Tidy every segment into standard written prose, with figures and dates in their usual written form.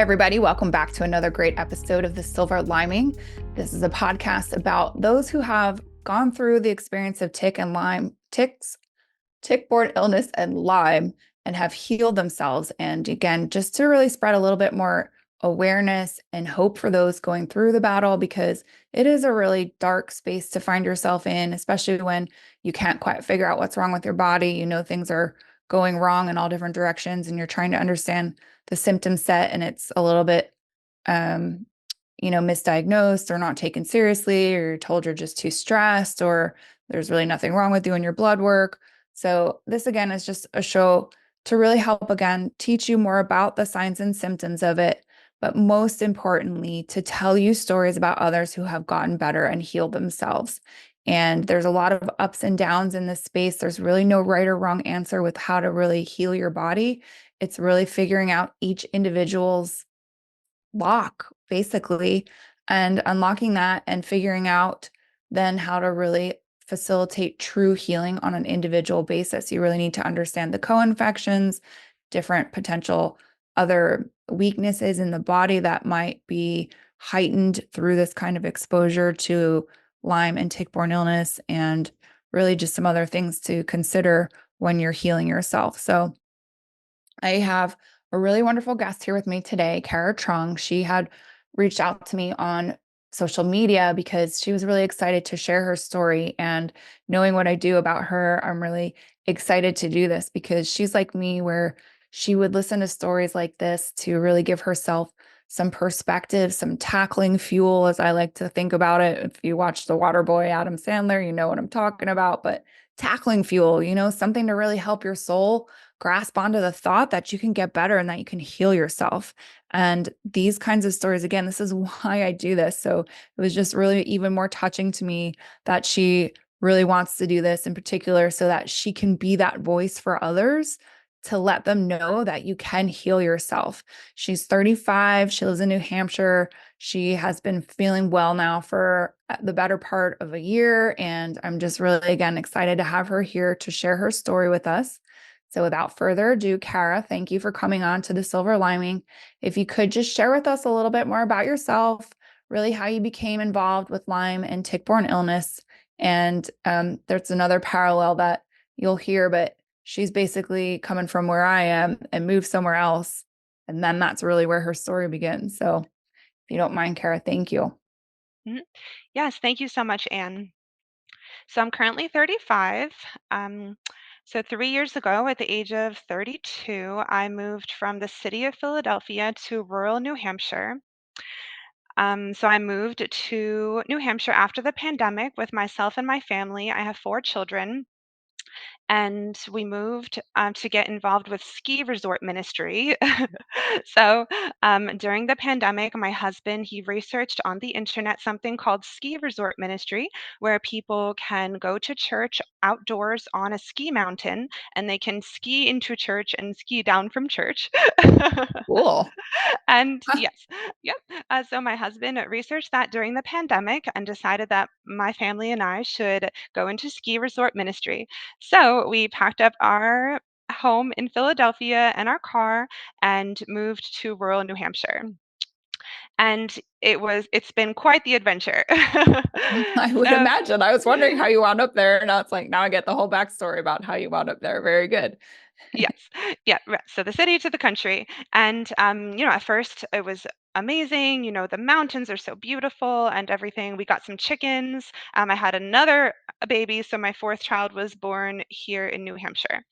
everybody. Welcome back to another great episode of the Silver Lyming. This is a podcast about those who have gone through the experience of tick-borne illness and Lyme and have healed themselves. And again, just to really spread a little bit more awareness and hope for those going through the battle, because it is a really dark space to find yourself in, especially when you can't quite figure out what's wrong with your body. You know, things are going wrong in all different directions, and you're trying to understand the symptom set, and it's a little bit um, misdiagnosed or not taken seriously, or you're told you're just too stressed, or there's really nothing wrong with you in your blood work. So this again is just a show to really help again teach you more about the signs and symptoms of it, but most importantly, to tell you stories about others who have gotten better and healed themselves. And there's a lot of ups and downs in this space. There's really no right or wrong answer with how to really heal your body. It's really figuring out each individual's lock, basically, and unlocking that and figuring out then how to really facilitate true healing on an individual basis. You really need to understand the co-infections, different potential other weaknesses in the body that might be heightened through this kind of exposure to Lyme and tick-borne illness, and really just some other things to consider when you're healing yourself. So I have a really wonderful guest here with me today, Kara Truong. She had reached out to me on social media because she was really excited to share her story. And knowing what I do about her, I'm really excited to do this because she's like me, where she would listen to stories like this to really give herself some perspective, some tackling fuel, as I like to think about it. If you watch The Waterboy, Adam Sandler, you know what I'm talking about. But tackling fuel, something to really help your soul grasp onto the thought that you can get better and that you can heal yourself. And these kinds of stories, again, this is why I do this. So it was just really even more touching to me that she really wants to do this in particular so that she can be that voice for others to let them know that you can heal yourself. She's 35. She lives in New Hampshire. She has been feeling well now for the better part of a year. And I'm just really, again, excited to have her here to share her story with us. So without further ado, Kara, thank you for coming on to the Silver Liming. If you could just share with us a little bit more about yourself, really how you became involved with Lyme and tick-borne illness. And there's another parallel that you'll hear, but she's basically coming from where I am and moved somewhere else. And then that's really where her story begins. So if you don't mind, Kara, thank you. Mhm. Yes, thank you so much, Anne. So I'm currently 35. Um, so 3 years ago, at the age of 32, I moved from the city of Philadelphia to rural New Hampshire. So I moved to New Hampshire after the pandemic with myself and my family. I have 4 children. And we moved to get involved with ski resort ministry. So during the pandemic, my husband, he researched on the internet something called ski resort ministry, where people can go to church outdoors on a ski mountain and they can ski into church and ski down from church. Cool. And yes, yep. So my husband researched that during the pandemic and decided that my family and I should go into ski resort ministry. So we packed up our home in Philadelphia and our car and moved to rural New Hampshire. And it's been quite the adventure. I would So imagine. I was wondering how you wound up there. Now it's like, now I get the whole backstory about how you wound up there. Very good. yes. Yeah, right. So the city to the country. And at first it was amazing. The mountains are so beautiful and everything. We got some chickens. I had another baby, so my fourth child was born here in New Hampshire.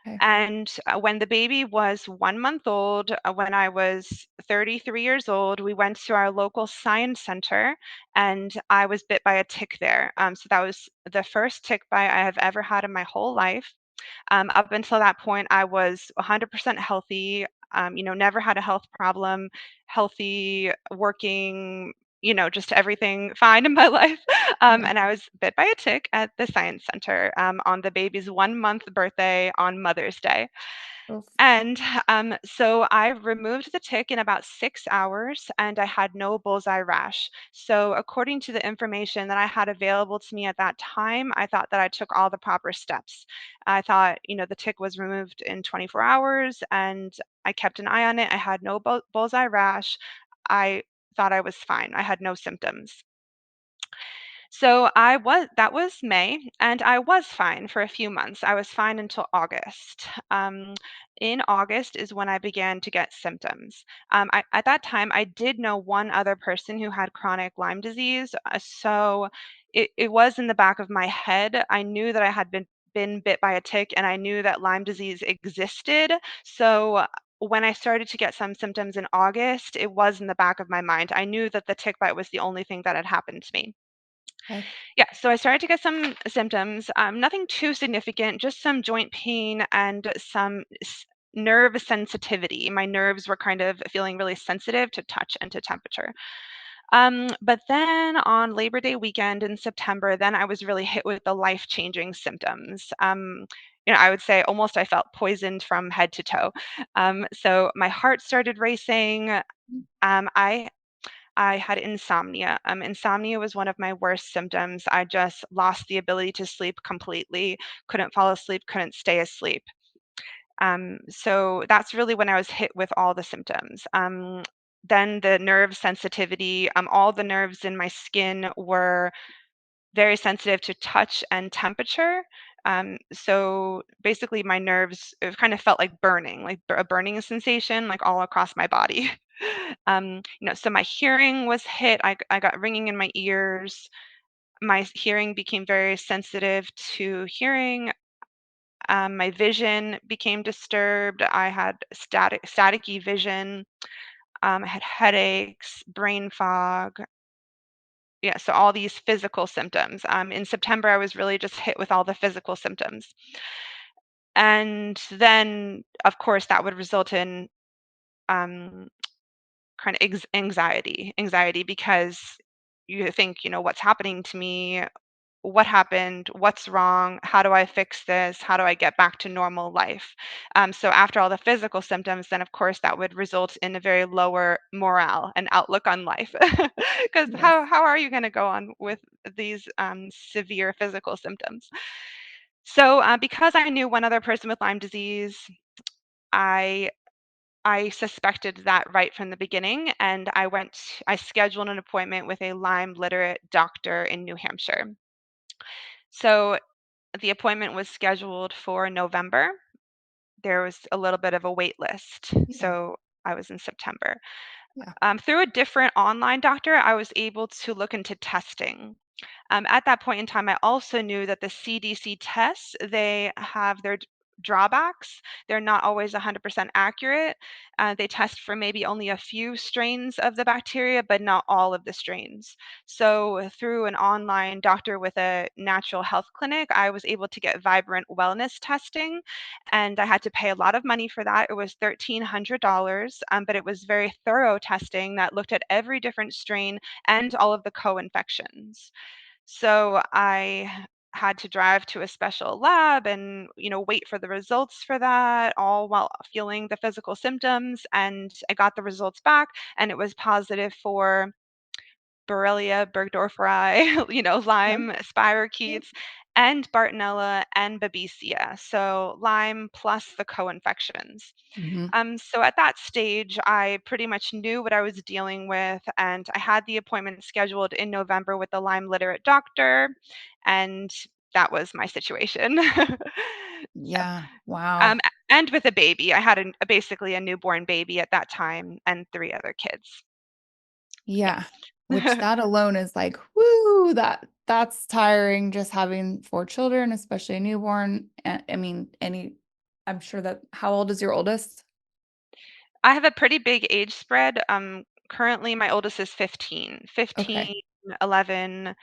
Okay. And when the baby was 1 month old, when I was 33 years old, we went to our local science center and I was bit by a tick there. So that was the first tick bite I have ever had in my whole life. Up until that point, I was 100% healthy, never had a health problem, healthy, working, just everything fine in my life. Yeah. And I was bit by a tick at the science center on the baby's 1 month birthday on Mother's Day. Oof. And so I removed the tick in about 6 hours and I had no bullseye rash. So, according to the information that I had available to me at that time, I thought that I took all the proper steps. I thought, the tick was removed in 24 hours and I kept an eye on it. I had no bullseye rash. I thought I was fine. I had no symptoms. So that was May, and I was fine for a few months. I was fine until August. In August is when I began to get symptoms. At that time, I did know one other person who had chronic Lyme disease, so it was in the back of my head. I knew that I had been bit by a tick, and I knew that Lyme disease existed. So when I started to get some symptoms in August, it was in the back of my mind. I knew that the tick bite was the only thing that had happened to me. Okay. Yeah, so I started to get some symptoms, nothing too significant, just some joint pain and some nerve sensitivity. My nerves were kind of feeling really sensitive to touch and to temperature. But then on Labor Day weekend in September, then I was really hit with the life-changing symptoms. I would say almost I felt poisoned from head to toe. So my heart started racing. I had insomnia. Insomnia was one of my worst symptoms. I just lost the ability to sleep completely, couldn't fall asleep, couldn't stay asleep. So that's really when I was hit with all the symptoms. Then the nerve sensitivity, all the nerves in my skin were very sensitive to touch and temperature. So basically, my nerves, it kind of felt like burning, like a burning sensation, like all across my body. So my hearing was hit. I got ringing in my ears. My hearing became very sensitive to hearing. My vision became disturbed. I had staticky vision. I had headaches, brain fog. Yeah, so all these physical symptoms. In September, I was really just hit with all the physical symptoms. And then, of course, that would result in um, kind of anxiety because you think, what's happening to me? What happened? What's wrong? How do I fix this? How do I get back to normal life? So after all the physical symptoms, then of course that would result in a very lower morale and outlook on life. Because Yes. how are you going to go on with these severe physical symptoms? So because I knew one other person with Lyme disease, I I suspected that right from the beginning, and I scheduled an appointment with a Lyme literate doctor in New Hampshire. So the appointment was scheduled for November. There was a little bit of a wait list, Yeah. so I was in September. Yeah. Through a different online doctor, I was able to look into testing. At that point in time, I also knew that the CDC tests, they have their drawbacks. They're not always 100% accurate. They test for maybe only a few strains of the bacteria, but not all of the strains. So, through an online doctor with a natural health clinic, I was able to get vibrant wellness testing, and I had to pay a lot of money for that. It was $1,300, but it was very thorough testing that looked at every different strain and all of the co-infections. So I had to drive to a special lab and, wait for the results for that, all while feeling the physical symptoms. And I got the results back, and it was positive for Borrelia burgdorferi, Yep. Lyme, Yep. spirochetes, and Bartonella and Babesia. So Lyme plus the co-infections. Hmm. So at that stage, I pretty much knew what I was dealing with, and I had the appointment scheduled in November with the Lyme literate doctor, and that was my situation. So, Yeah. Wow. and with a baby, I had basically a newborn baby at that time and three other kids. Yeah. Which Yeah. that alone is like, whoo, that's tiring just having four children, especially a newborn. I mean, I'm sure that how old is your oldest? I have a pretty big age spread. Currently, my oldest is 15, Okay. 15, 11,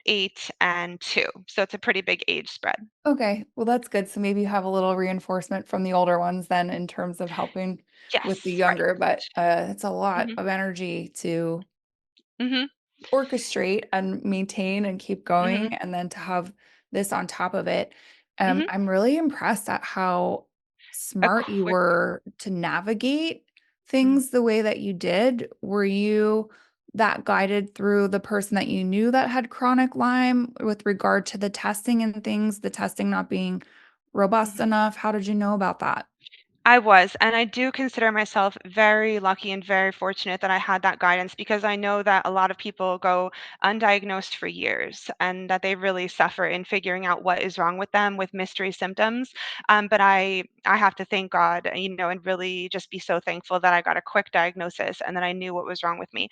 8, and 2. So it's a pretty big age spread. Okay. Well, that's good. So maybe you have a little reinforcement from the older ones then in terms of helping with the Yes, right. younger, but it's a lot Mhm, of energy to mhm, orchestrate and maintain and keep going, mhm, and then to have this on top of it. mhm. I'm really impressed at how A smart you quick were to navigate mm, things the way that you did. Were you that guided through the person that you knew that had chronic Lyme with regard to the testing and things, the testing not being robust mhm. enough? How did you know about that? I was, and I do consider myself very lucky and very fortunate that I had that guidance because I know that a lot of people go undiagnosed for years and that they really suffer in figuring out what is wrong with them with mystery symptoms. But I have to thank God, and really just be so thankful that I got a quick diagnosis and that I knew what was wrong with me.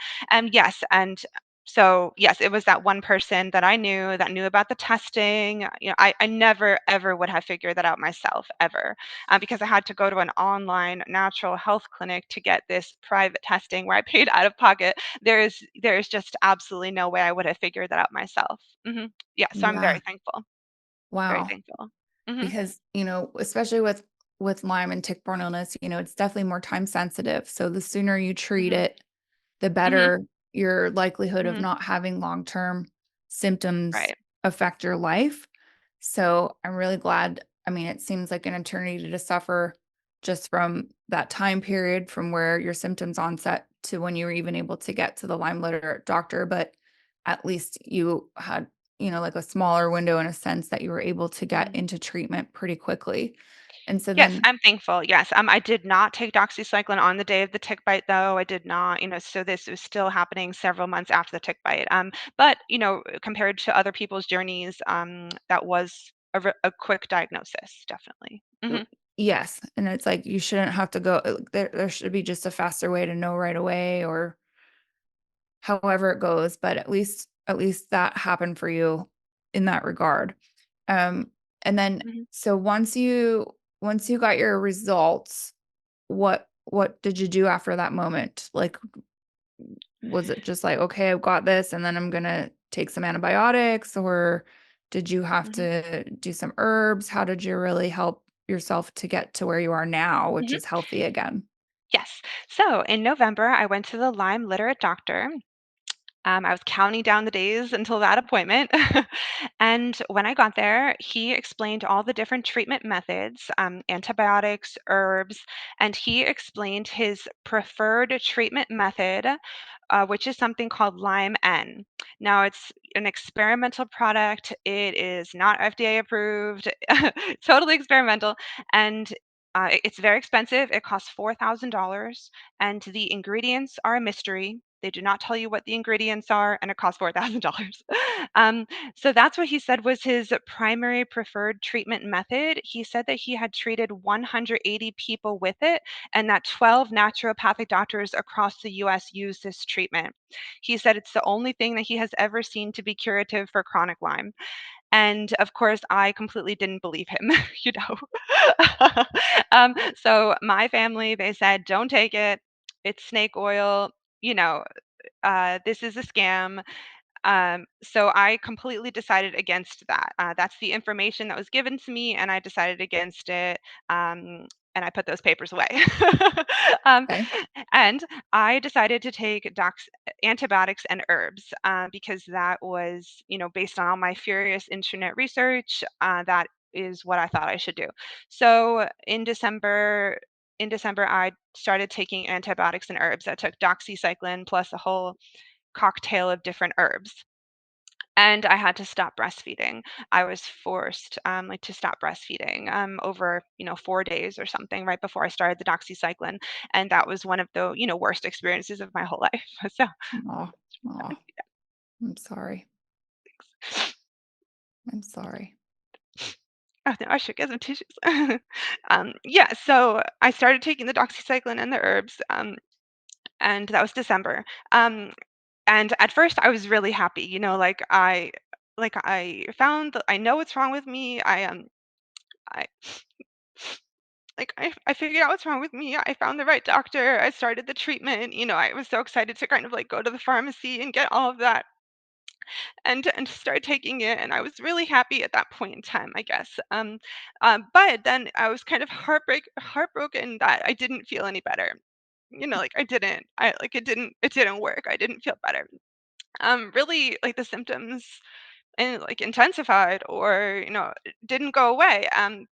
Yes, and so yes, it was that one person that I knew that knew about the testing. I never ever would have figured that out myself ever because I had to go to an online natural health clinic to get this private testing where I paid out of pocket. There's just absolutely no way I would have figured that out myself. Yeah, so I'm Yeah. very Wow. thankful. Hmm. Because, especially with Lyme and tick-borne illness, it's definitely more time sensitive. So the sooner you treat Hmm. it, the Hmm. better your likelihood of Hmm. not having long-term symptoms Right. affect your life. So I'm really glad. I mean, it seems like an eternity to suffer just from that time period from where your symptoms onset to when you were even able to get to the Lyme literate doctor, but at least you had, like a smaller window in a sense that you were able to get Mhm. into treatment pretty quickly. And so Yes, then I'm thankful. Yes, I did not take doxycycline on the day of the tick bite, though. I did not, so this was still happening several months after the tick bite. But compared to other people's journeys, that was a quick diagnosis, definitely. yes, and it's like you shouldn't have to go there should be just a faster way to know right away or however it goes, but at least that happened for you in that regard. Um, and then Hmm. so once you got your results, what did you do after that moment? Like, was it just like, okay, I've got this, and then I'm gonna take some antibiotics, or did you have Hmm. to do some herbs? How did you really help yourself to get to where you are now, which Hmm. is healthy again? Yes. So in November, I went to the Lyme literate doctor. I was counting down the days until that appointment. And when I got there, he explained all the different treatment methods, antibiotics, herbs, and he explained his preferred treatment method, which is something called Lyme N. Now, it's an experimental product. It is not FDA approved, totally experimental, and it's very expensive. It costs $4,000, and the ingredients are a mystery. They do not tell you what the ingredients are, and it costs $4,000. um, so that's what he said was his primary preferred treatment method. He said that he had treated 180 people with it, and that 12 naturopathic doctors across the US use this treatment. He said it's the only thing that he has ever seen to be curative for chronic Lyme. And of course, I completely didn't believe him, you know. So my family, they said, don't take it. It's snake oil. You know, this is a scam. So I completely decided against that. That's the information that was given to me, and I decided against it. Um, and I put those papers away. um, Okay. and I decided to take antibiotics and herbs because that was, based on all my furious internet research, that is what I thought I should do. So in December, I started taking antibiotics and herbs. I took doxycycline plus a whole cocktail of different herbs. And I had to stop breastfeeding. I was forced, like, to stop breastfeeding, over, 4 days or something right before I started the doxycycline, and that was one of the, worst experiences of my whole life. So, Oh, oh, I'm sorry. I'm sorry. oh, no, I should get some tissues. Yeah, so I started taking the doxycycline and the herbs, and that was December. Um, and at first I was really happy, I found that I know what's wrong with me. I I figured out what's wrong with me. I found the right doctor. I started the treatment. I was so excited to kind of like go to the pharmacy and get all of that and start taking it. And I was really happy at that point in time, I guess. But then I was kind of heartbroken that I didn't feel any better. Like it didn't work. I didn't feel better. Really, like the symptoms and like intensified or didn't go away.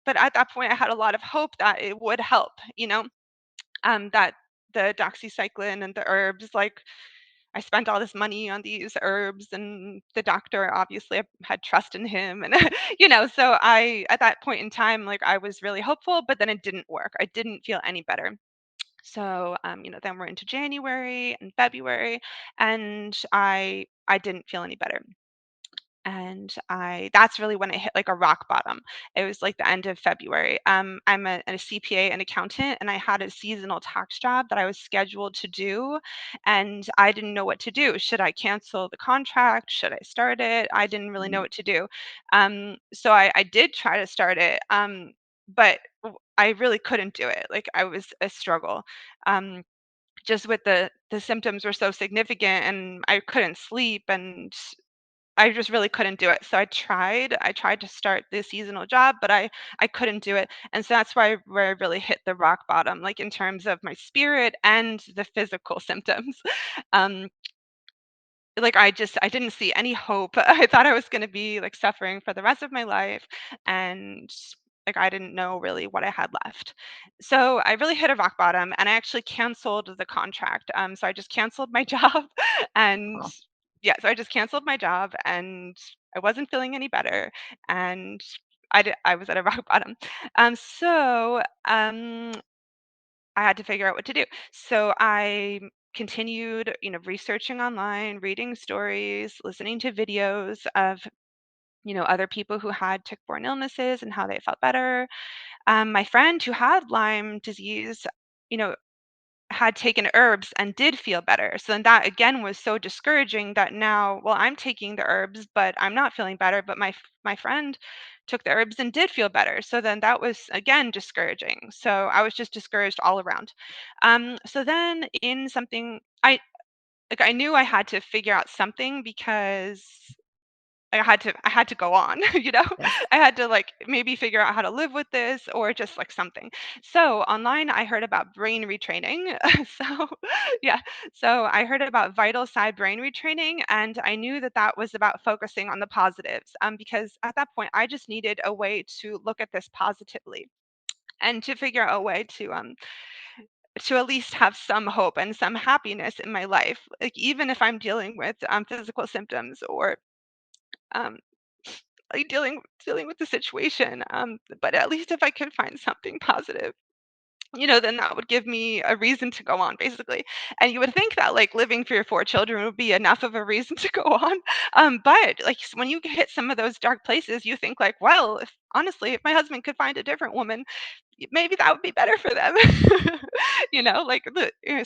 But at that point I had a lot of hope that it would help, that the doxycycline and the herbs, like, I spent all this money on these herbs, and the doctor, obviously, I had trust in him, and, so I at that point in time, like, I was really hopeful, but then it didn't work. I didn't feel any better. So, then we're into January and February, and I didn't feel any better. And I that's really when it hit like a rock bottom. It was like the end of February. I'm a CPA and accountant, and I had a seasonal tax job that I was scheduled to do, and I didn't know what to do. Should I cancel the contract? Should I start it? I didn't really know Mhm. what to do. So I did try to start it, but I really couldn't do it. Like, I was a struggle. Um, just with the symptoms were so significant, and I couldn't sleep, and I just really couldn't do it. So I tried to start the seasonal job, but I couldn't do it. And so that's where I really hit the rock bottom, like, in terms of my spirit and the physical symptoms. Um, like, I didn't see any hope. I thought I was gonna be, like, suffering for the rest of my life, and, like, I didn't know really what I had left. So I really hit a rock bottom, and I actually canceled the contract. So I just canceled my job, and Oh, yeah, so I just canceled my job, and I wasn't feeling any better, and I was at a rock bottom. I had to figure out what to do. So I continued, researching online, reading stories, listening to videos of, other people who had tick-borne illnesses and how they felt better. My friend who had Lyme disease, you know, had taken herbs and did feel better. So then that again was so discouraging that now, well, I'm taking the herbs, but I'm not feeling better. But my friend took the herbs and did feel better. So then that was again discouraging. So I was just discouraged all around. So then in something I knew I had to figure out something because I had to go on, you know? yes, I had to, like, maybe figure out how to live with this or just, like, something. So, online, I heard about brain retraining. So, yeah. So, I heard about vital side brain retraining, and I knew that that was about focusing on the positives, because at that point, I just needed a way to look at this positively and to figure out a way to at least have some hope and some happiness in my life, like, even if I'm dealing with, physical symptoms or, um like, dealing with the situation, but at least if I could find something positive, then that would give me a reason to go on, basically. And you would think that, like, living for your 4 children would be enough of a reason to go on, but, like, when you hit some of those dark places, you think, like, "Well, if honestly, if my husband could find a different woman, maybe that would be better for them." Like,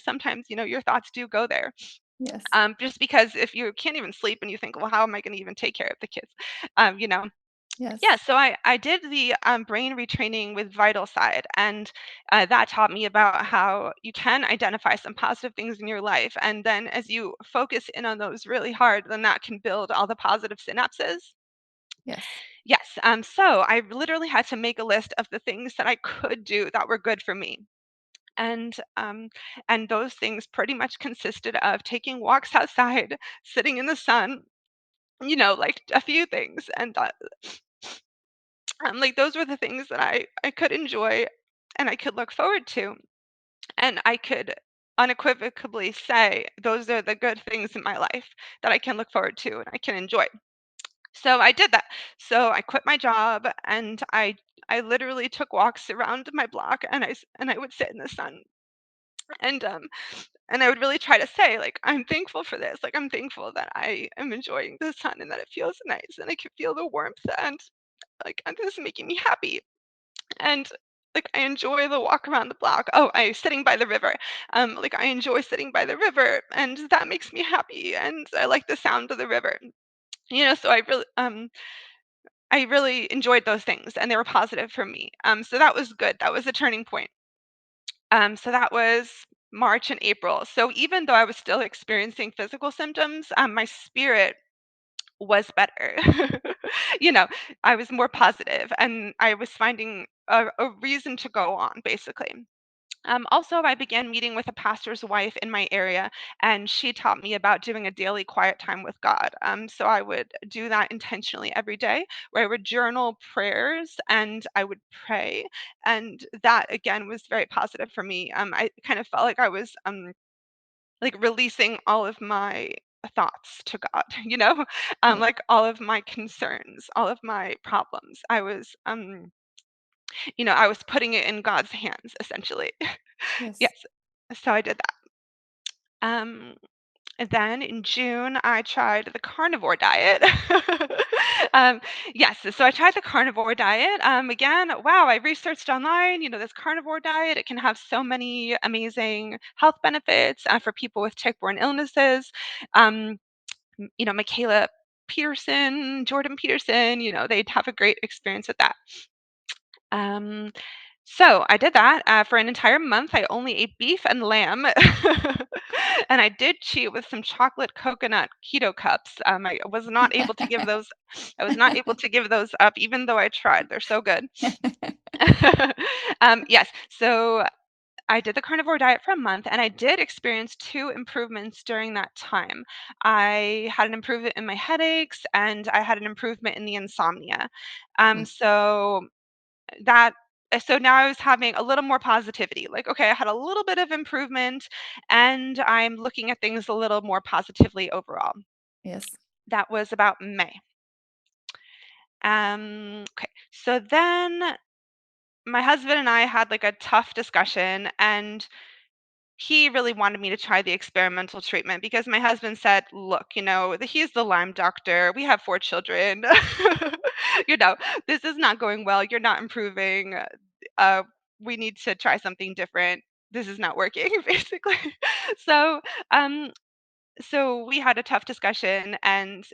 sometimes, your thoughts do go there, yes, just because if you can't even sleep and you think, "Well, how am I gonna even take care of the kids?" Um, you know? Yeah, yes, so I did the, brain retraining with Vital Side, and, that taught me about how you can identify some positive things in your life, and then as you focus in on those really hard, then that can build all the positive synapses. yes, Yes, so I literally had to make a list of the things that I could do that were good for me, and, and those things pretty much consisted of taking walks outside, sitting in the sun, like, a few things, and, like, those were the things that I could enjoy and I could look forward to, and I could unequivocally say, "Those are the good things in my life that I can look forward to and I can enjoy." So I did that. So I quit my job, and I literally took walks around my block, and I would sit in the sun, and, I would really try to say, like, "I'm thankful for this, like, I'm thankful that I am enjoying the sun and that it feels nice and I can feel the warmth, and, like, this is making me happy." And, like, I enjoy the walk around the block. Oh, I sitting by the river. Like, I enjoy sitting by the river, and that makes me happy, and I like the sound of the river. So I really enjoyed those things, and they were positive for me. So that was good. That was a turning point. So that was March and April. So even though I was still experiencing physical symptoms, my spirit was better. You know, I was more positive, and I was finding a reason to go on, basically. Also, I began meeting with a pastor's wife in my area, and she taught me about doing a daily quiet time with God. So I would do that intentionally every day, where I would journal prayers and I would pray, and that again was very positive for me. I kind of felt like I was like releasing all of my thoughts to God, Right. like all of my concerns, all of my problems. I was putting it in God's hands essentially. Yes. Yes. So I did that. And then in June, I tried the carnivore diet. um, yes, so I tried the carnivore diet. Again, wow, I researched online. This carnivore diet, it can have so many amazing health benefits for people with tick-borne illnesses. Um, Michaela Peterson, Jordan Peterson, they'd have a great experience with that. Um, so I did that for an entire month. I only ate beef and lamb, and I did cheat with some chocolate coconut keto cups. I was not able to give those. I was not able to give those up, even though I tried. They're so good. Yes. So I did the carnivore diet for a month, and I did experience two improvements during that time. I had an improvement in my headaches, and I had an improvement in the insomnia. Mm. So that so now I was having a little more positivity. Like, okay, I had a little bit of improvement and I'm looking at things a little more positively overall. Yes. That was about May. Okay. So then my husband and I had like a tough discussion, and he really wanted me to try the experimental treatment because my husband said, "Look, he's the Lyme doctor. We have 4 children. you know, this is not going well. You're not improving. Uh, we need to try something different. This is not working," basically. So, um, so we had a tough discussion, and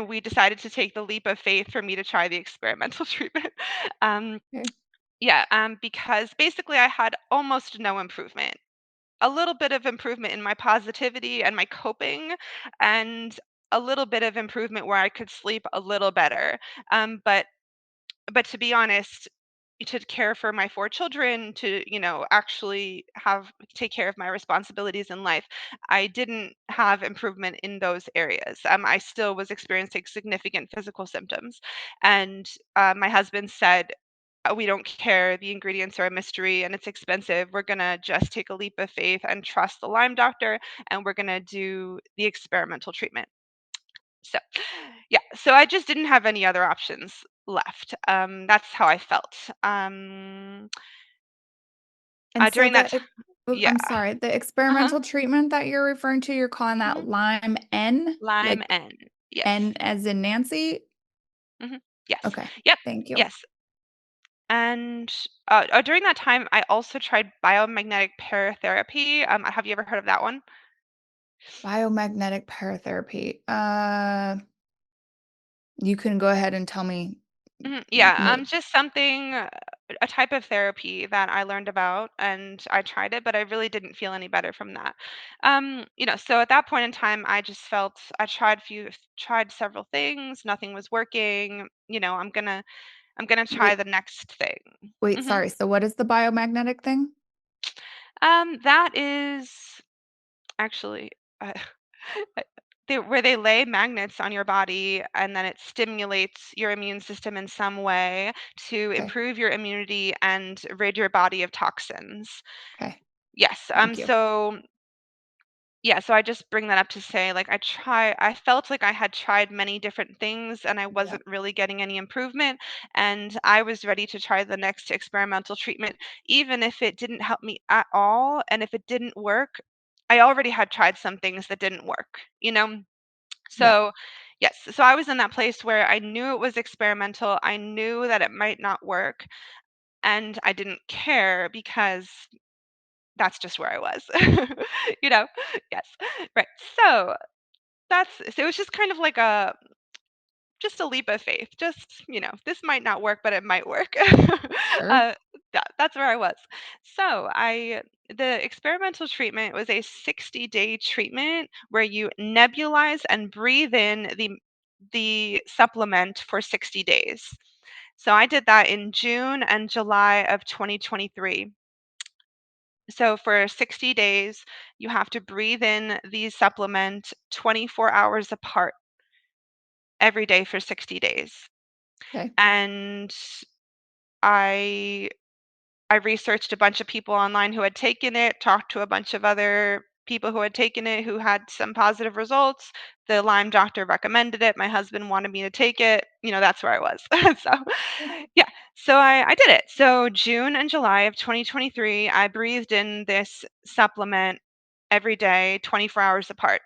we decided to take the leap of faith for me to try the experimental treatment. Um, Okay. yeah, because basically I had almost no improvement, a little bit of improvement in my positivity and my coping, and a little bit of improvement where I could sleep a little better. But to be honest, to care for my 4 children, to actually have take care of my responsibilities in life, I didn't have improvement in those areas. I still was experiencing significant physical symptoms, and my husband said, We don't care. The ingredients are a mystery and it's expensive. We're going to just take a leap of faith and trust the Lyme doctor, and we're going to do the experimental treatment." So, yeah, so I just didn't have any other options left. That's how I felt. And so During that the time, yeah, I'm sorry, the uh-huh, experimental treatment that you're referring to, you're calling that mhm, Lyme N, Lyme like N, yes, N as in Nancy? mhm, yes, Okay. yep, Thank you. yes. And during that time, I also tried biomagnetic paratherapy. Have you ever heard of that one? Biomagnetic paratherapy. You can go ahead and tell me. Mhm, yeah, May just something, a type of therapy that I learned about, and I tried it, but I really didn't feel any better from that. So at that point in time, I just felt I tried several things, nothing was working. I'm gonna try wait, the next thing. wait, hmm sorry. So what is the biomagnetic thing? that is actually. Uh, where they lay magnets on your body, and then it stimulates your immune system in some way to Okay. improve your immunity and rid your body of toxins. Okay. Yes. Thank you. So I just bring that up to say, like, I felt like I had tried many different things and I Yeah. wasn't really getting any improvement, and I was ready to try the next experimental treatment, even if it didn't help me at all, and if it didn't work, I already had tried some things that didn't work, you know? Yeah. So, yes, so I was in that place where I knew it was experimental. I knew that it might not work, and I didn't care because that's just where I was. you know? Yes. Right. So, it was just kind of like a leap of faith. Just, this might not work, but it might work. Sure. uh that's where I was. So, I the experimental treatment was a 60-day treatment where you nebulize and breathe in the supplement for 60 days. So I did that in June and July of 2023. So for 60 days, you have to breathe in the supplement 24 hours apart every day for 60 days. Okay. And I I researched a bunch of people online who had taken it, talked to a bunch of other people who had taken it who had some positive results. The Lyme doctor recommended it. My husband wanted me to take it. That's where I was. So, yeah. So I did it. So June and July of 2023, I breathed in this supplement every day, 24 hours apart.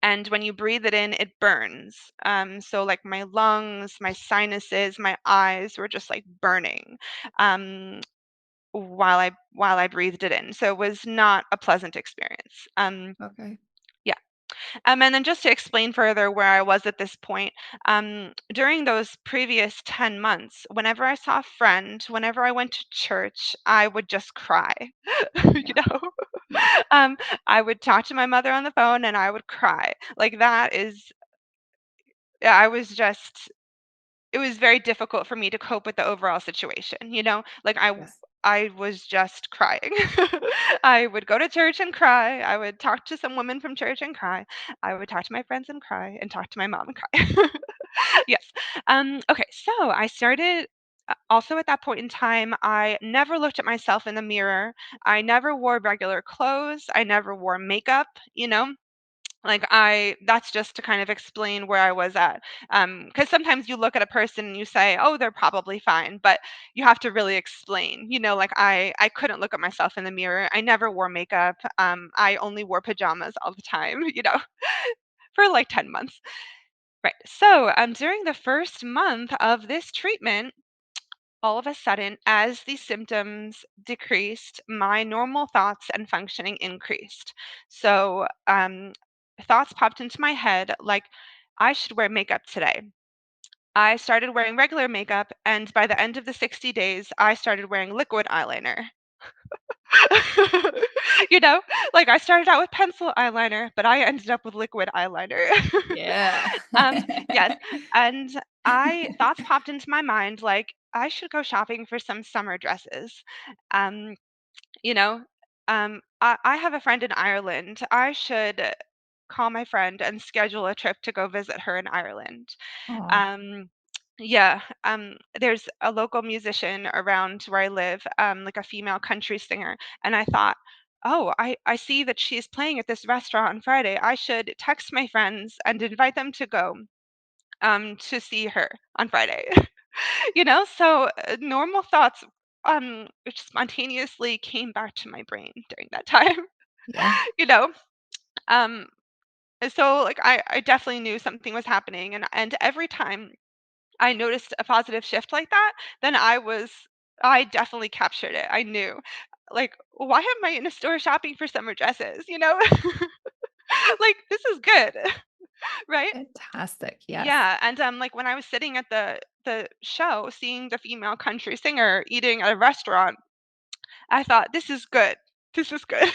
And when you breathe it in, it burns. So like my lungs, my sinuses, my eyes were just like burning. Um, while I breathed it in. So it was not a pleasant experience. Okay. Yeah. And then just to explain further where I was at this point, during those previous 10 months, whenever I saw a friend, whenever I went to church, I would just cry. you Yeah. know, Yeah. um, I would talk to my mother on the phone and I would cry. Like that is, yeah, it was very difficult for me to cope with the overall situation. Like Yes. I was just crying. I would go to church and cry. I would talk to some women from church and cry. I would talk to my friends and cry and talk to my mom and cry. Yes. Okay, so I started also at that point in time, I never looked at myself in the mirror. I never wore regular clothes. I never wore makeup. Like, that's just to kind of explain where I was at. Because sometimes you look at a person and you say, "Oh, they're probably fine," but you have to really explain. Like, I couldn't look at myself in the mirror. I never wore makeup. I only wore pajamas all the time, for, like, 10 months. Right. So, during the first month of this treatment, all of a sudden, as the symptoms decreased, my normal thoughts and functioning increased. So, thoughts popped into my head like, I should wear makeup today. I started wearing regular makeup, and by the end of the 60 days, I started wearing liquid eyeliner. you know, like I started out with pencil eyeliner, but I ended up with liquid eyeliner. Yeah. Yes, and I thoughts popped into my mind like I should go shopping for some summer dresses. Um, you know, I have a friend in Ireland. I should call my friend and schedule a trip to go visit her in Ireland. Oh, Um, yeah, there's a local musician around where I live, like a female country singer, and I thought, "Oh, I see that she's playing at this restaurant on Friday. I should text my friends and invite them to go, to see her on Friday." So normal thoughts, which spontaneously came back to my brain during that time. yeah. you know, um, so like I definitely knew something was happening, and every time I noticed a positive shift like that, then I definitely captured it. I knew. Like, why am I in a store shopping for summer dresses? Like this is good, right? Fantastic. Yes. Yeah, and like when I was sitting at the show seeing the female country singer eating at a restaurant, I thought this is good. This is good.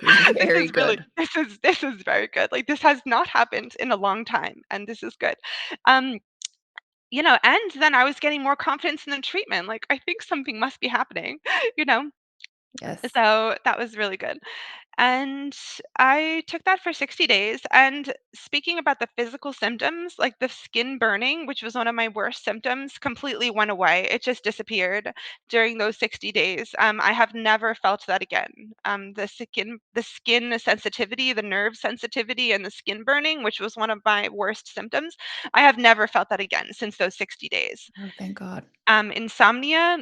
This is very good. This is very good. Like this has not happened in a long time and this is good. Um and then I was getting more confidence in the treatment. Like, I think something must be happening, you know? Yes. So that was really good. And I took that for 60 days. And speaking about the physical symptoms, like the skin burning, which was one of my worst symptoms, completely went away. It just disappeared during those 60 days. I have never felt that again. The skin sensitivity, the nerve sensitivity, and the skin burning, which was one of my worst symptoms, I have never felt that again since those 60 days. Oh, thank God. Insomnia,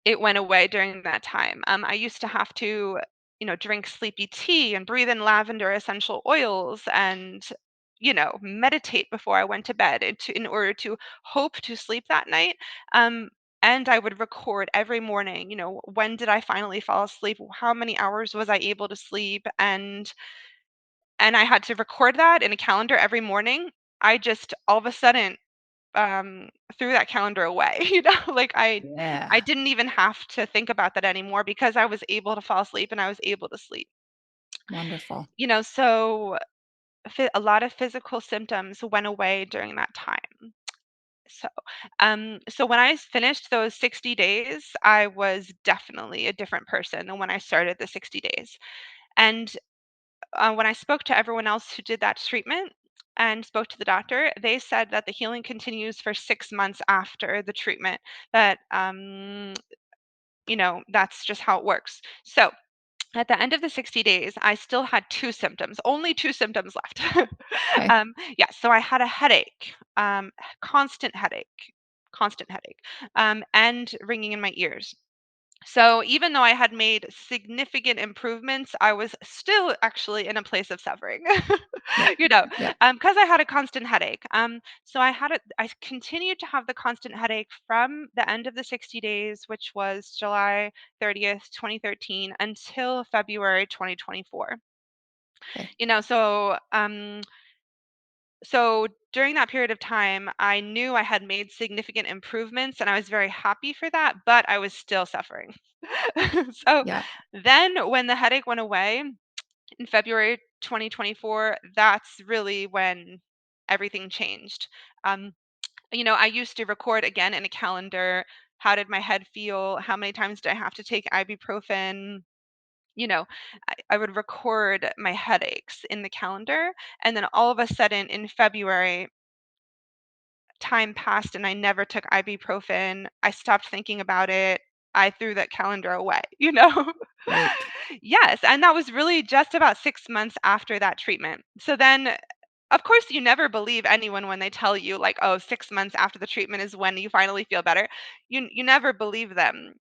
it went away during that time. I used to have to, drink sleepy tea and breathe in lavender essential oils and, meditate before I went to bed in order to hope to sleep that night. Um, and I would record every morning, when did I finally fall asleep? How many hours was I able to sleep? And I had to record that in a calendar every morning. I just all of a sudden um, threw that calendar away, like I Yeah. didn't even have to think about that anymore because I was able to fall asleep and I was able to sleep. Wonderful. So a lot of physical symptoms went away during that time. So when I finished those 60 days, I was definitely a different person than when I started the 60 days. And when I spoke to everyone else who did that treatment and spoke to the doctor, they said that the healing continues for 6 months after the treatment. That that's just how it works. So at the end of the 60 days, I still had 2 symptoms, only 2 symptoms left. Okay. Yeah, so I had a headache, constant headache, constant headache, and ringing in my ears. So even though I had made significant improvements, I was still actually in a place of suffering, Yep. you know, Yep. because I had a constant headache. So I continued to have the constant headache from the end of the 60 days, which was July 30th, 2013, until February 2024. Okay. You know, so during that period of time, I knew I had made significant improvements and I was very happy for that, but I was still suffering. So Yeah. then when the headache went away in February 2024, that's really when everything changed. Um, I used to record again in a calendar. How did my head feel? How many times did I have to take ibuprofen? You know, I would record my headaches in the calendar. And then all of a sudden in February, time passed and I never took ibuprofen. I stopped thinking about it. I threw that calendar away? Right. Yes, and that was really just about 6 months after that treatment. So then, of course, you never believe anyone when they tell you like, "Oh, 6 months after the treatment is when you finally feel better." You never believe them.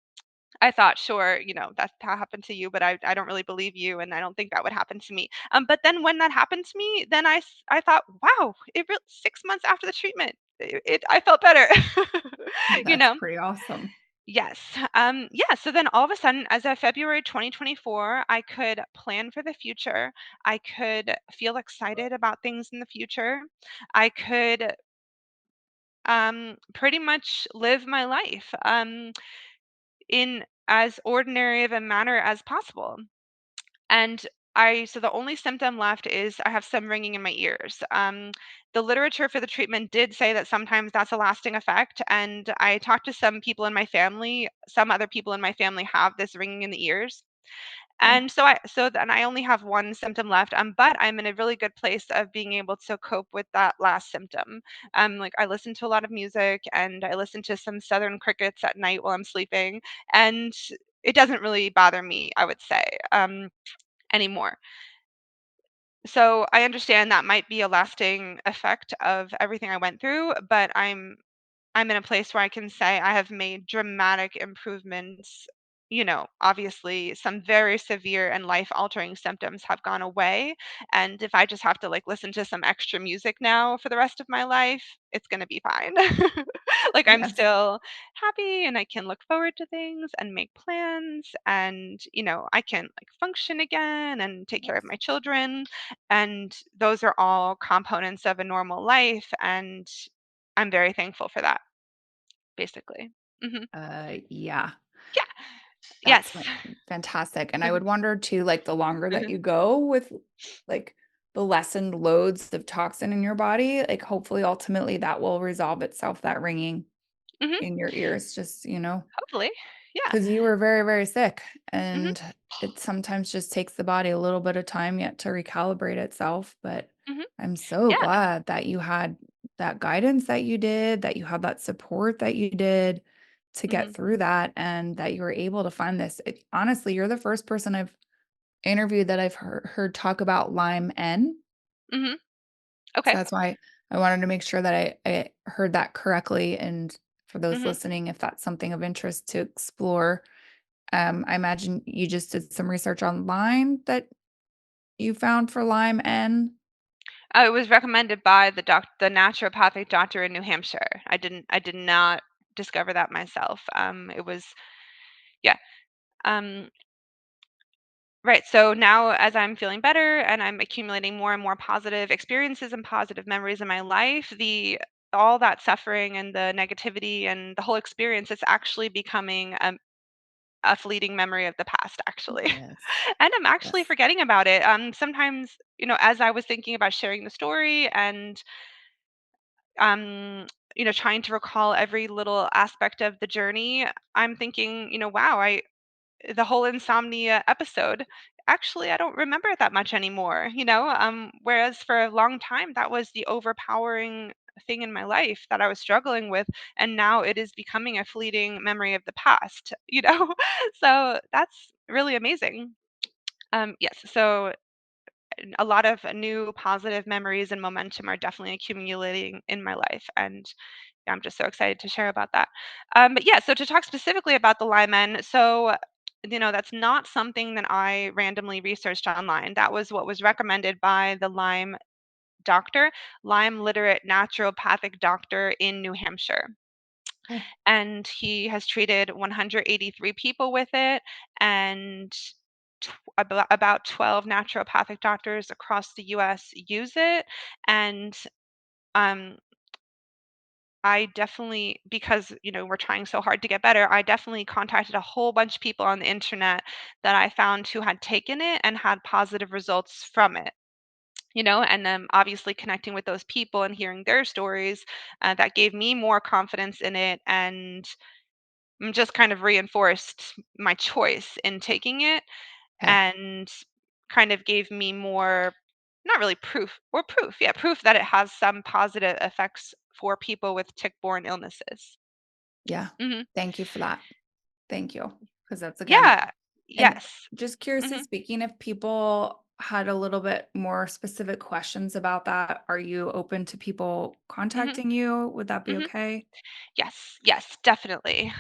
I thought, "Sure, that happened to you, but I don't really believe you, and I don't think that would happen to me." But then when that happened to me, then I thought, "Wow, 6 months after the treatment, I felt better." You That's know? pretty awesome. Yes. Yeah, so then all of a sudden, as of February 2024, I could plan for the future. I could feel excited about things in the future. I could pretty much live my life in as ordinary of a manner as possible. And so the only symptom left is I have some ringing in my ears. The literature for the treatment did say that sometimes that's a lasting effect. And I talked to some people in my family, some other people in my family have this ringing in the ears. Okay. And so then I only have one symptom left, but I'm in a really good place of being able to cope with that last symptom. Like I listen to a lot of music and I listen to some southern crickets at night while I'm sleeping, and it doesn't really bother me, I would say, anymore. So I understand that might be a lasting effect of everything I went through, but I'm in a place where I can say I have made dramatic improvements. Obviously, some very severe and life-altering symptoms have gone away. And if I just have to like listen to some extra music now for the rest of my life, it's going to be fine. Like I'm Yes. still happy and I can look forward to things and make plans and, I can like function again and take care of Yes. my children. And those are all components of a normal life. And I'm very thankful for that, basically. Mhm. Yeah. Yeah. That's Yes. fantastic. And I Mhm. would wonder too, like the longer that Mhm. you go with like the lessened loads of toxin in your body, like hopefully ultimately that will resolve itself, that ringing Mhm. in your ears, just, Hopefully. Yeah. because you were very, very sick. Mhm. And it sometimes just takes the body a little bit of time yet to recalibrate itself. But Mhm. I'm so Yeah. glad that you had that guidance that you did, that you had that support that you did to get Mhm. through that, and that you were able to find this. Honestly, you're the first person I've interviewed that I've heard talk about Lyme N. Mhm. So Okay. that's why I wanted to make sure that I heard that correctly. And for those Mhm. listening, if that's something of interest to explore, I imagine you just did some research online that you found for Lyme N. It was recommended by the naturopathic doctor in New Hampshire. I did not discover that myself. It was yeah. Um, right. So now as I'm feeling better and I'm accumulating more and more positive experiences and positive memories in my life, the all that suffering and the negativity and the whole experience is actually becoming a fleeting memory of the past, actually. Yes. And I'm actually Yes. forgetting about it. Sometimes, as I was thinking about sharing the story and, um, trying to recall every little aspect of the journey, I'm thinking, wow, the whole insomnia episode, actually, I don't remember it that much anymore. Whereas for a long time, that was the overpowering thing in my life that I was struggling with, and now it is becoming a fleeting memory of the past, you know? So that's really amazing. Yes, so a lot of new positive memories and momentum are definitely accumulating in my life, and yeah, I'm just so excited to share about that. But yeah, so to talk specifically about the Lyme, so that's not something that I randomly researched online. That was what was recommended by the Lyme doctor, Lyme literate naturopathic doctor in New Hampshire. Okay. And he has treated 183 people with it, and about 12 naturopathic doctors across the US use it. And um, I definitely, because we're trying so hard to get better, I definitely contacted a whole bunch of people on the internet that I found who had taken it and had positive results from it. And then obviously connecting with those people and hearing their stories, that gave me more confidence in it, and just kind of reinforced my choice in taking it, Okay. and kind of gave me more, not really proof, yeah, proof that it has some positive effects for people with tick-borne illnesses. Yeah. Mhm. Thank you for that. Thank you. Because that's again, Yeah. and Yes. just curiously Mhm. speaking, if people had a little bit more specific questions about that, are you open to people Mhm. contacting you? Would that be Mhm. okay? Yes. Yes, definitely.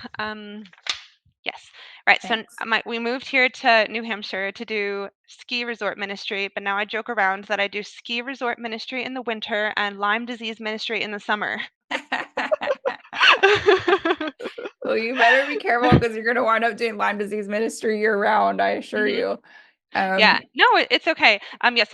Yes. Right, so Thanks. we moved here to New Hampshire to do ski resort ministry, but now I joke around that I do ski resort ministry in the winter and Lyme disease ministry in the summer. Well, you better be careful because you're gonna wind up doing Lyme disease ministry year round, I assure Mhm. you. Yeah, Um, no, it's okay. Yeah, yes,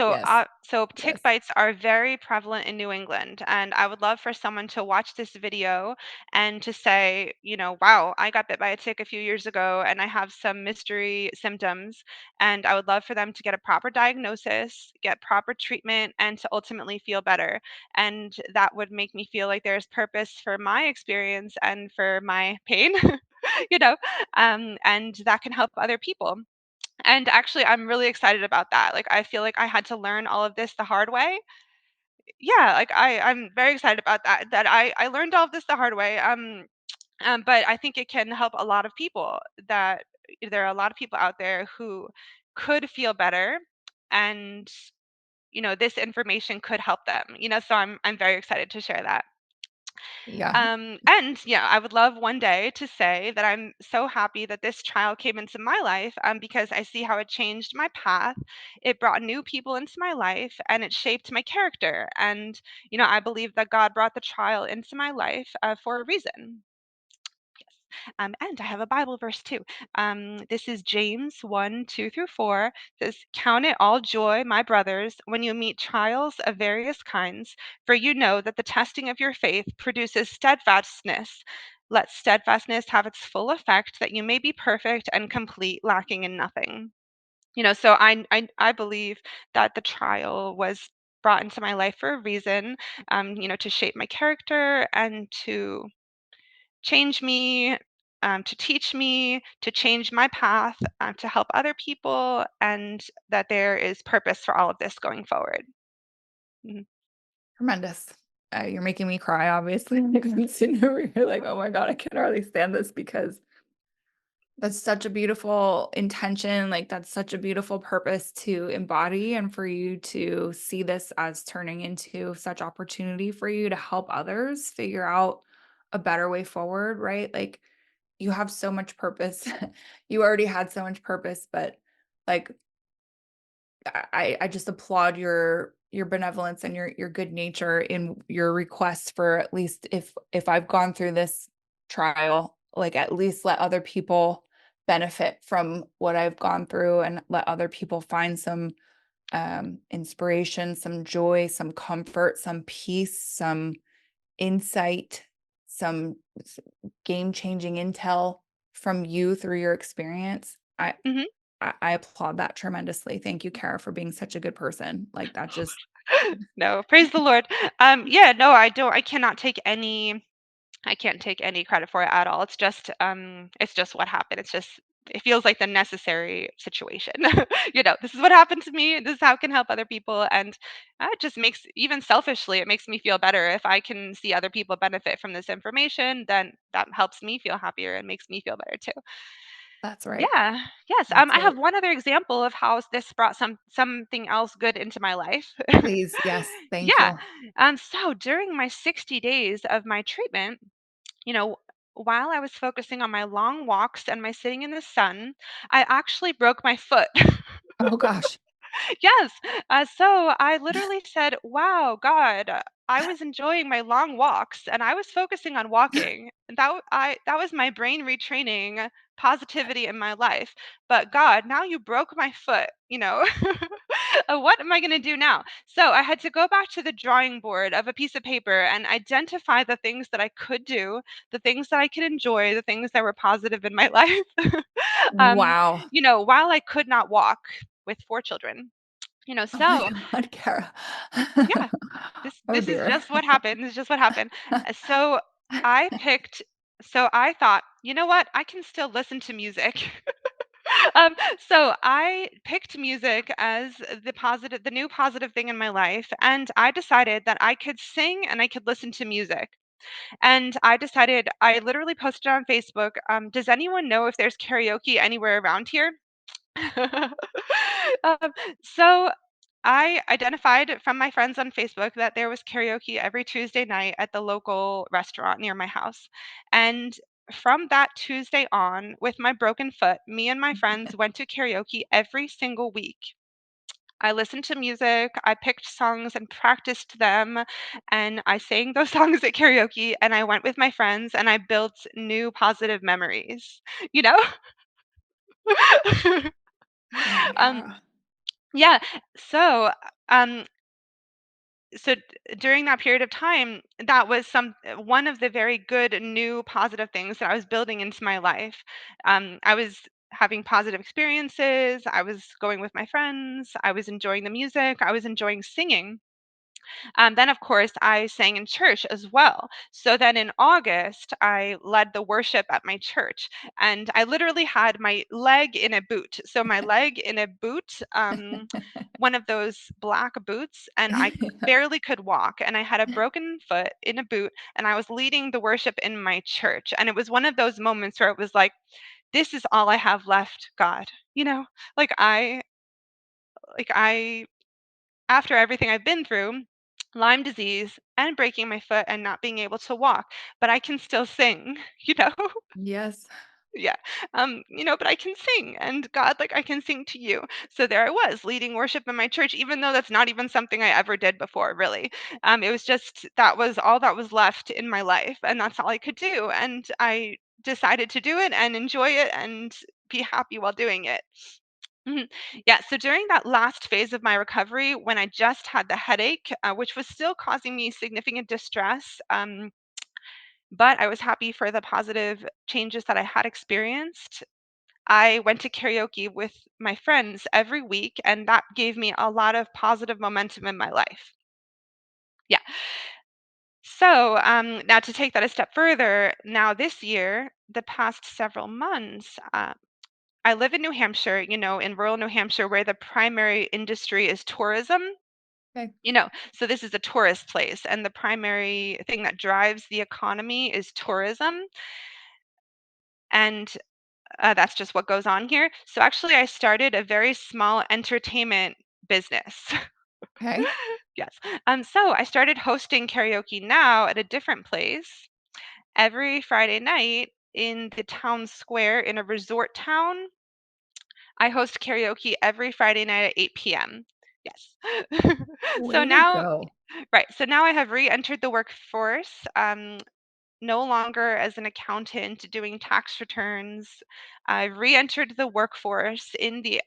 so tick yes. bites are very prevalent in New England, and I would love for someone to watch this video and to say, wow, I got bit by a tick a few years ago, and I have some mystery symptoms, and I would love for them to get a proper diagnosis, get proper treatment, and to ultimately feel better. And that would make me feel like there's purpose for my experience and for my pain, you know, and that can help other people. And actually, I'm really excited about that. Like, I feel like I had to learn all of this the hard way. Yeah, like I'm very excited about that. That I learned all of this the hard way. But I think it can help a lot of people. That there are a lot of people out there who could feel better, and this information could help them. So I'm very excited to share that. Yeah, And yeah, I would love one day to say that I'm so happy that this child came into my life, because I see how it changed my path. It brought new people into my life and it shaped my character. And, I believe that God brought the child into my life, for a reason. And I have a Bible verse too. This is James 1 2 through 4. It says, "Count it all joy, my brothers, when you meet trials of various kinds, for you know that the testing of your faith produces steadfastness. Let steadfastness have its full effect, that you may be perfect and complete, lacking in nothing." So I believe that the trial was brought into my life for a reason, to shape my character and to change me, to teach me, to change my path, to help other people, and that there is purpose for all of this going forward. Mhm. tremendous. You're making me cry, obviously. Like, I'm sitting over here like, oh my God, I can hardly stand this because that's such a beautiful intention. Like, that's such a beautiful purpose to embody, and for you to see this as turning into such opportunity for you to help others figure out a better way forward, right? Like, you have so much purpose. You already had so much purpose, but like I just applaud your benevolence and your good nature in your request for, at least if I've gone through this trial, like at least let other people benefit from what I've gone through and let other people find some inspiration, some joy, some comfort, some peace, some insight, some game-changing intel from you through your experience. Mhm. I applaud that tremendously. Thank you, Kara, for being such a good person. Like, that just No, praise the Lord. Yeah, no, I don't. I cannot take any. I can't take any credit for it at all. It's just what happened. It's just it feels like the necessary situation. This is what happened to me. This is how it can help other people. And it just makes, even selfishly, it makes me feel better. If I can see other people benefit from this information, then that helps me feel happier and makes me feel better too. That's right. Yeah. Yes. That's I have right. one other example of how this brought something else good into my life. Please. Yes. Thank Yeah. you. So during my 60 days of my treatment, you know, while I was focusing on my long walks and my sitting in the sun, I actually broke my foot. Oh gosh. Yes. So I literally said, "Wow, God, I was enjoying my long walks and I was focusing on walking. And that was my brain retraining positivity in my life. But God, now you broke my foot, what am I going to do now?" So I had to go back to the drawing board of a piece of paper and identify the things that I could do, the things that I could enjoy, the things that were positive in my life. um, Wow. while I could not walk with 4 children. Oh my So God, Kara. yeah, this Oh this is dear. just what happened. This is just what happened. So I picked. So I thought, you know what? I can still listen to music. So I picked music as the new positive thing in my life, and I decided that I could sing and I could listen to music. And I decided, I literally posted on Facebook, does anyone know if there's karaoke anywhere around here? Um, so I identified from my friends on Facebook that there was karaoke every Tuesday night at the local restaurant near my house. And from that Tuesday on, with my broken foot, me and my friends went to karaoke every single week. I listened to music, I picked songs and practiced them, and I sang those songs at karaoke, and I went with my friends and I built new positive memories, you know? Man, um, Kara. yeah, so um, so during that period of time, that was one of the very good new positive things that I was building into my life. I was having positive experiences. I was going with my friends. I was enjoying the music. I was enjoying singing. Then, of course, I sang in church as well. So then in August, I led the worship at my church, and I literally had my leg in a boot. So my leg in a boot, one of those black boots, and I barely could walk. And I had a broken foot in a boot, and I was leading the worship in my church. And it was one of those moments where it was like, this is all I have left, God. Like I after everything I've been through, Lyme disease and breaking my foot and not being able to walk, but I can still sing, you know? Yes. Yeah. But I can sing, and God, like, I can sing to you. So there I was leading worship in my church, even though that's not even something I ever did before, really. It was just that was all that was left in my life, and that's all I could do. And I decided to do it and enjoy it and be happy while doing it. Mhm. Yeah, so during that last phase of my recovery, when I just had the headache, which was still causing me significant distress, but I was happy for the positive changes that I had experienced. I went to karaoke with my friends every week, and that gave me a lot of positive momentum in my life. Yeah. So now to take that a step further, now this year, the past several months, I live in New Hampshire, in rural New Hampshire, where the primary industry is tourism. Okay. So this is a tourist place, and the primary thing that drives the economy is tourism, and that's just what goes on here. So actually, I started a very small entertainment business. Okay. Yes. So I started hosting karaoke now at a different place every Friday night in the town square in a resort town. I host karaoke every Friday night at 8 p.m. Yes. So Way to now, go. right. So now I have re-entered the workforce, no longer as an accountant doing tax returns. I've re-entered the workforce in the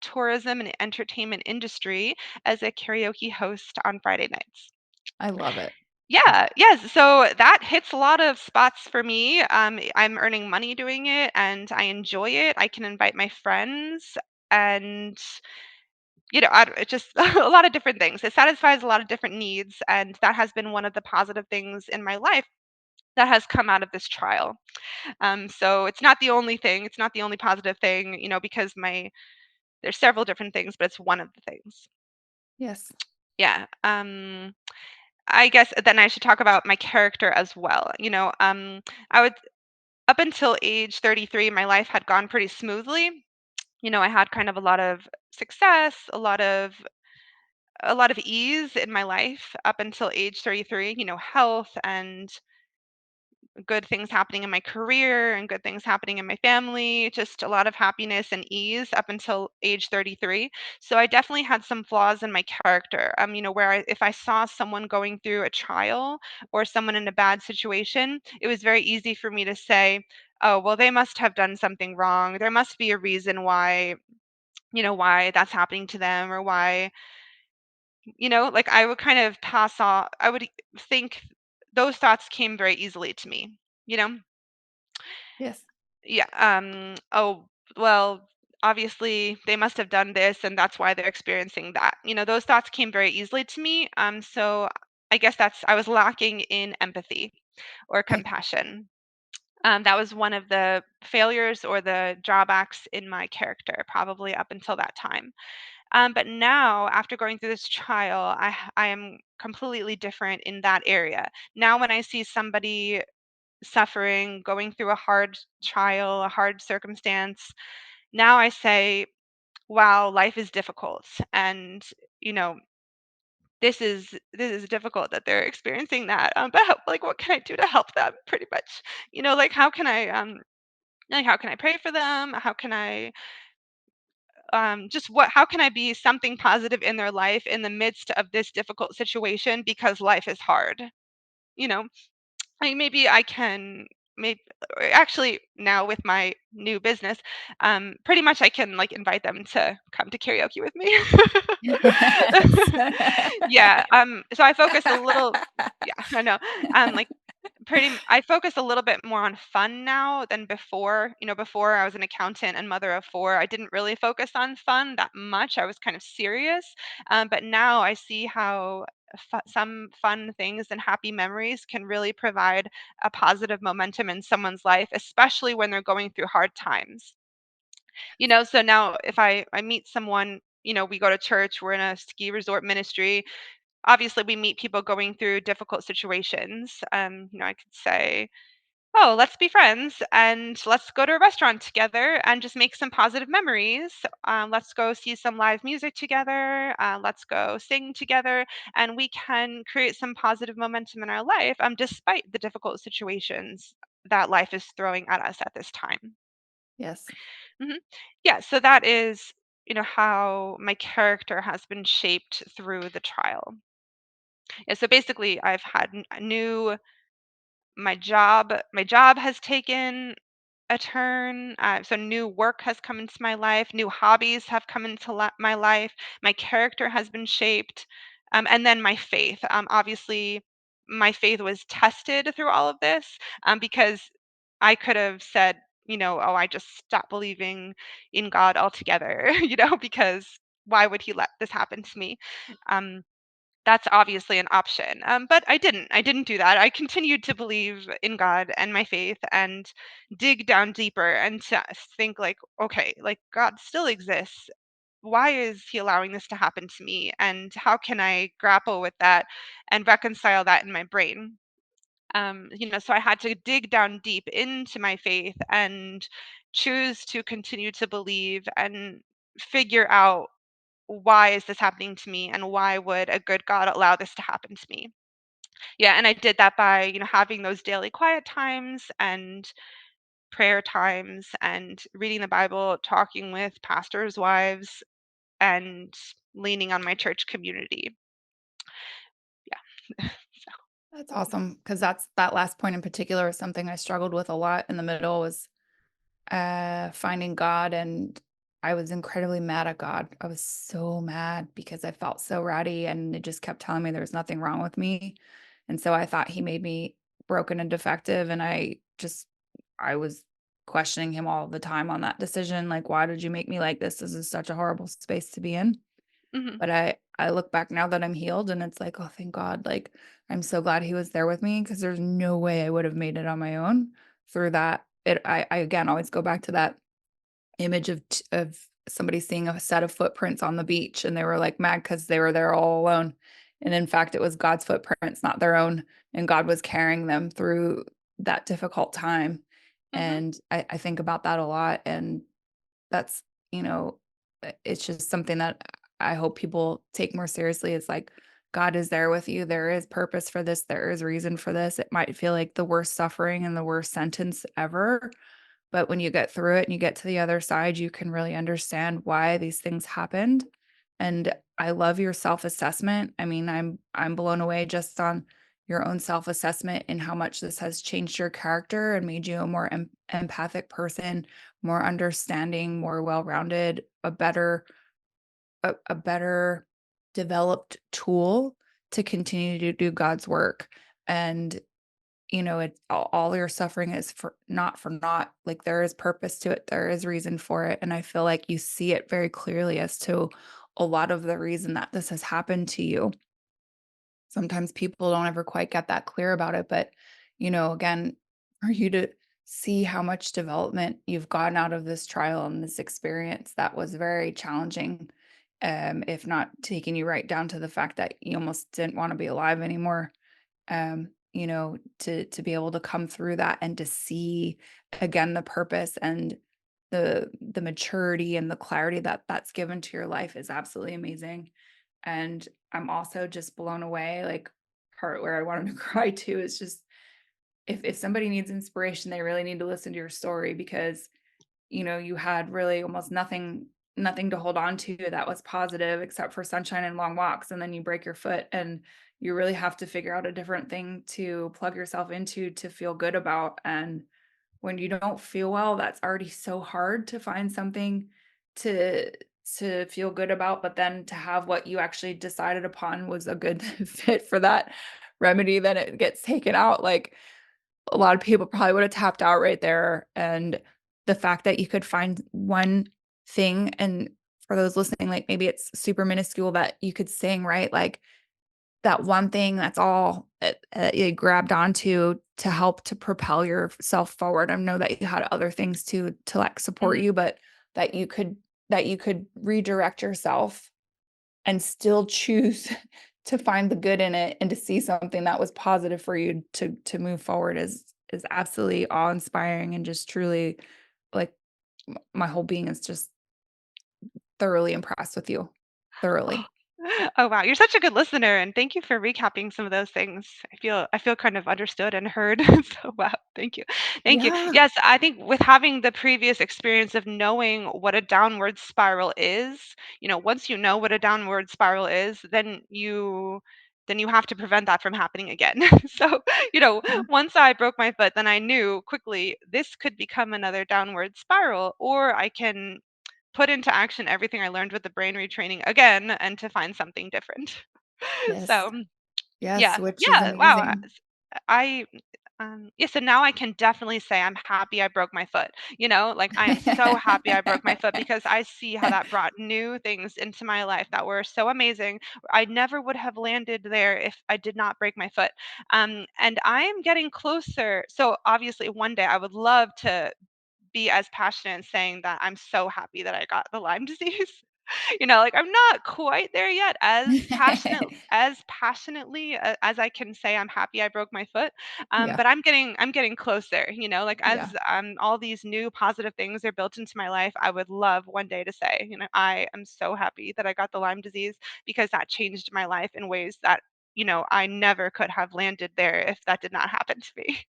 tourism and entertainment industry as a karaoke host on Friday nights. I love it. Yeah, yes. So that hits a lot of spots for me. I'm earning money doing it and I enjoy it. I can invite my friends and it just a lot of different things. It satisfies a lot of different needs, and that has been one of the positive things in my life. that has come out of this trial. So it's not the only thing. It's not the only positive thing, because there's several different things, but it's one of the things. Yes. Yeah. I guess then I should talk about my character as well. I would up until age 33, my life had gone pretty smoothly. I had kind of a lot of success, a lot of ease in my life up until age 33, health and good things happening in my career and good things happening in my family, just a lot of happiness and ease up until age 33. So I definitely had some flaws in my character. Where if I saw someone going through a trial or someone in a bad situation, it was very easy for me to say, "Oh, well, they must have done something wrong. There must be a reason why that's happening to them, or why, like I would kind of pass off, I would think those thoughts came very easily to me, you know? Yes. Yeah, oh, well, obviously they must have done this and that's why they're experiencing that. Those thoughts came very easily to me. So I guess I was lacking in empathy or Okay. compassion. That was one of the failures or the drawbacks in my character, probably up until that time. But now, after going through this trial, I am completely different in that area. Now, when I see somebody suffering, going through a hard trial, a hard circumstance, now I say, wow, life is difficult. And, you know, this is difficult that they're experiencing that. But like, what can I do to help them? Pretty much, like how can I pray for them? How can I how can I be something positive in their life in the midst of this difficult situation because life is hard? You know, maybe I can maybe actually now with my new business, pretty much I can like invite them to come to karaoke with me. Yes. Yeah, so I focus a little, yeah, I know. Like I focus a little bit more on fun now than before. Before I was an accountant and mother of four, I didn't really focus on fun that much. I was kind of serious. But now I see how some fun things and happy memories can really provide a positive momentum in someone's life, especially when they're going through hard times. So now if I meet someone, we go to church, we're in a ski resort ministry. Obviously, we meet people going through difficult situations. I could say, "Oh, let's be friends and let's go to a restaurant together and just make some positive memories. Let's go see some live music together. Let's go sing together, and we can create some positive momentum in our life, despite the difficult situations that life is throwing at us at this time." Yes. hmm Yeah, so that is, how my character has been shaped through the trial. Yeah, so basically, I've had new my job has taken a turn. So new work has come into my life, new hobbies have come into my life, my character has been shaped, and then my faith. Obviously, my faith was tested through all of this, because I could have said, oh, I just stopped believing in God altogether, because why would He let this happen to me? Um, that's obviously an option. But I didn't. I didn't do that. I continued to believe in God and my faith and dig down deeper and to think like, okay, like God still exists. Why is he allowing this to happen to me? And how can I grapple with that and reconcile that in my brain? So I had to dig down deep into my faith and choose to continue to believe and figure out, why is this happening to me and why would a good God allow this to happen to me? Yeah, and I did that by, having those daily quiet times and prayer times and reading the Bible, talking with pastors' wives, and leaning on my church community. Yeah. That's awesome because that last point in particular is something I struggled with a lot in the middle was finding God, and I was incredibly mad at God. I was so mad because I felt so ratty and it just kept telling me there was nothing wrong with me. And so I thought he made me broken and defective, and I was questioning him all the time on that decision, like, why did you make me like this? This is such a horrible space to be in. Mhm. But I look back now that I'm healed and it's like, "Oh, thank God." Like, I'm so glad he was there with me because there's no way I would have made it on my own through that. I again always go back to that image of somebody seeing a set of footprints on the beach, and they were, like, mad because they were there all alone. And in fact, it was God's footprints, not their own, and God was carrying them through that difficult time. Mhm. And I think about that a lot, and that's, you know, it's just something that I hope people take more seriously. It's like, God is there with you. There is purpose for this. There is reason for this. It might feel like the worst suffering and the worst sentence ever, but when you get through it and you get to the other side, you can really understand why these things happened. And I love your self-assessment. I mean, I'm blown away just on your own self-assessment and how much this has changed your character and made you a more empathic person, more understanding, more well-rounded, a better developed tool to continue to do God's work. And it's all your suffering is for naught. Like, there is purpose to it, there is reason for it, and I feel like you see it very clearly as to a lot of the reason that this has happened to you. Sometimes people don't ever quite get that clear about it, but, again, for you to see how much development you've gotten out of this trial and this experience that was very challenging, if not taking you right down to the fact that you almost didn't wanna be alive anymore, to be able to come through that and to see again the purpose and the maturity and the clarity that that's given to your life is absolutely amazing. And I'm also just blown away. Like, part where I wanted to cry too is just, if somebody needs inspiration, they really need to listen to your story, because you had really almost nothing to hold on to that was positive except for sunshine and long walks, and then you break your foot, and you really have to figure out a different thing to plug yourself into to feel good about. And when you don't feel well, that's already so hard to find something to to feel good about, but then to have what you actually decided upon was a good fit for that remedy, then it gets taken out. Like, a lot of people probably would have tapped out right there. And the fact that you could find one thing, and for those listening, like, maybe it's super minuscule that you could sing, right? Like, that one thing, that's all you grabbed onto to help to propel yourself forward. I know that you had other things to, like, support Mhm. you, but that you could redirect yourself and still choose to find the good in it and to see something that was positive for you to move forward is absolutely awe-inspiring, and just truly, like, my whole being is just thoroughly impressed with you. Oh. Thoroughly. Oh, wow, you're such a good listener, and thank you for recapping some of those things. I feel kind of understood and heard. So, wow, thank you. Thank you. Yeah. Yes, I think with having the previous experience of knowing what a downward spiral is, once you know what a downward spiral is, then you have to prevent that from happening again. So, once I broke my foot, then I knew quickly this could become another downward spiral, or I can put into action everything I learned with the brain retraining again and to find something different. Yes. So, Yes, yeah, which is yeah, wow, amazing. I yeah, so now I can definitely say I'm happy I broke my foot, like, I am so happy I broke my foot because I see how that brought new things into my life that were so amazing. I never would have landed there if I did not break my foot, and I am getting closer. So, obviously, one day I would love to be as passionate in saying that I'm so happy that I got the Lyme disease. Like, I'm not quite there yet as passionately as I can say I'm happy I broke my foot, Yeah, but I'm getting closer, like, as, yeah, all these new positive things are built into my life, I would love one day to say, "I am so happy that I got the Lyme disease because that changed my life in ways that, I never could have landed there if that did not happen to me."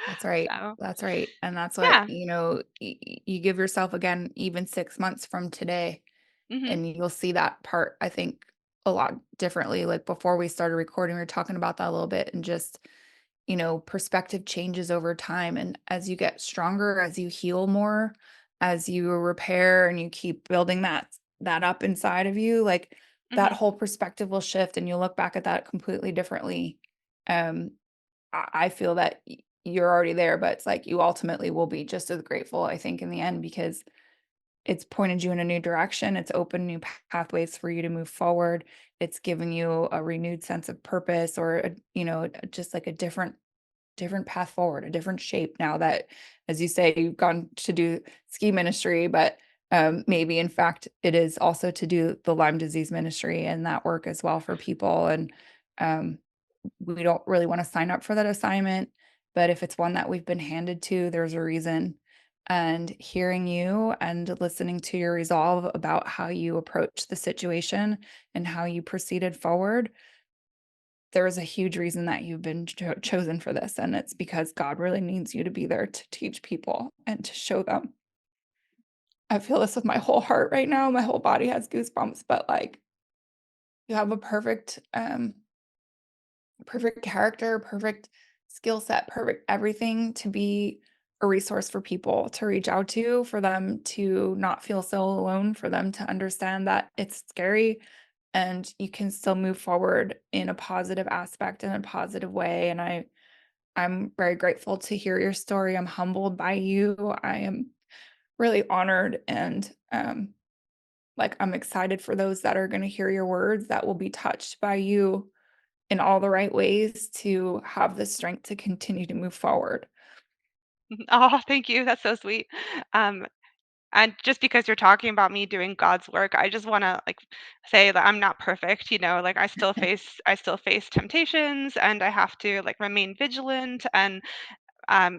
that's right. So, That's right, and that's what, yeah. you give yourself, again, even 6 months from today, Mhm. and you'll see that part, I think, a lot differently. Like, before we started recording, we were talking about that a little bit, and just, perspective changes over time. And as you get stronger, as you heal more, as you repair and you keep building that up inside of you, like, that Mhm. whole perspective will shift and you'll look back at that completely differently. Um, I feel that you're already there, but it's like you ultimately will be just as grateful, I think, in the end, because it's pointed you in a new direction. It's opened new pathways for you to move forward. It's given you a renewed sense of purpose or, just like a different path forward, a different shape now that, as you say, you've gone to do ski ministry, but maybe in fact it is also to do the Lyme disease ministry and that work as well for people. And um, we don't really want to sign up for that assignment, but if it's one that we've been handed to, there's a reason. And hearing you and listening to your resolve about how you approach the situation and how you proceeded forward, there is a huge reason that you've been chosen for this, and it's because God really needs you to be there to teach people and to show them. I feel this with my whole heart right now. My whole body has goosebumps, but like you have a perfect character, perfect skill set, perfect everything to be a resource for people to reach out to, for them to not feel so alone, for them to understand that it's scary and you can still move forward in a positive aspect, in a positive way. And I'm very grateful to hear your story. I'm humbled by you. I am really honored and like I'm excited for those that are going to hear your words that will be touched by you in all the right ways to have the strength to continue to move forward. Oh, thank you. That's so sweet. Um, and just because you're talking about me doing God's work, I just want to like say that I'm not perfect, like I still face temptations and I have to like remain vigilant and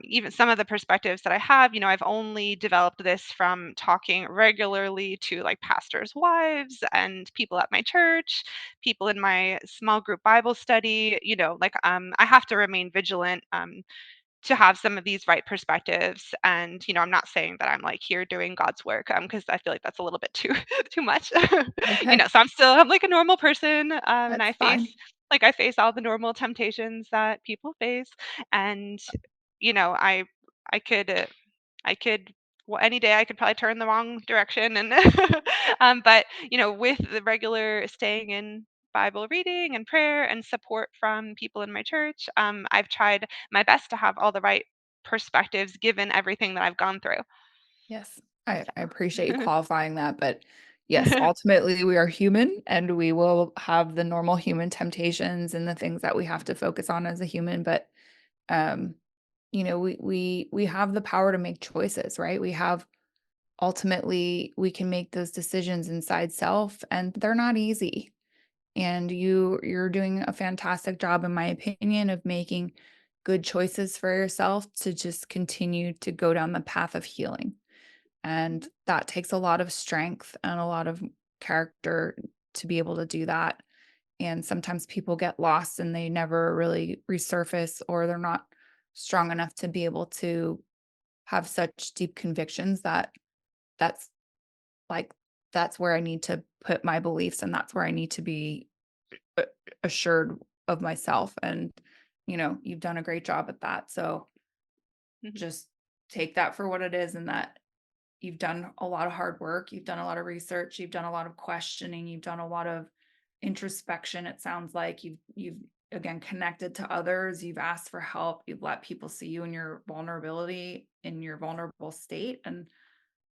even some of the perspectives that I have, I've only developed this from talking regularly to like pastors' wives and people at my church, people in my small group Bible study, I have to remain vigilant to have some of these right perspectives. And, I'm not saying that I'm like here doing God's work because I feel like that's a little bit too too much. Okay, So I'm like a normal person and that's I face fine. like I face all the normal temptations that people face. And, you know, I I could well, any day I could probably turn the wrong direction and but with the regular staying in Bible reading and prayer and support from people in my church, I've tried my best to have all the right perspectives given everything that I've gone through. Yes, I appreciate you So qualifying that, but yes, ultimately we are human and we will have the normal human temptations and the things that we have to focus on as a human, but um we have the power to make choices, right? We have ultimately we can make those decisions inside self and they're not easy. And you're doing a fantastic job in my opinion of making good choices for yourself to just continue to go down the path of healing. And Mhm, that takes a lot of strength and a lot of character to be able to do that. And sometimes people get lost and they never really resurface, or they're not strong enough to be able to have such deep convictions that that's like, that's where I need to put my beliefs and that's where I need to be a- assured of myself. And, you've done a great job at that. So mhm, just take that for what it is, and that you've done a lot of hard work, you've done a lot of research, you've done a lot of questioning, you've done a lot of introspection. It sounds like you've again connected to others, you've asked for help, you've let people see you in your vulnerability, in your vulnerable state. And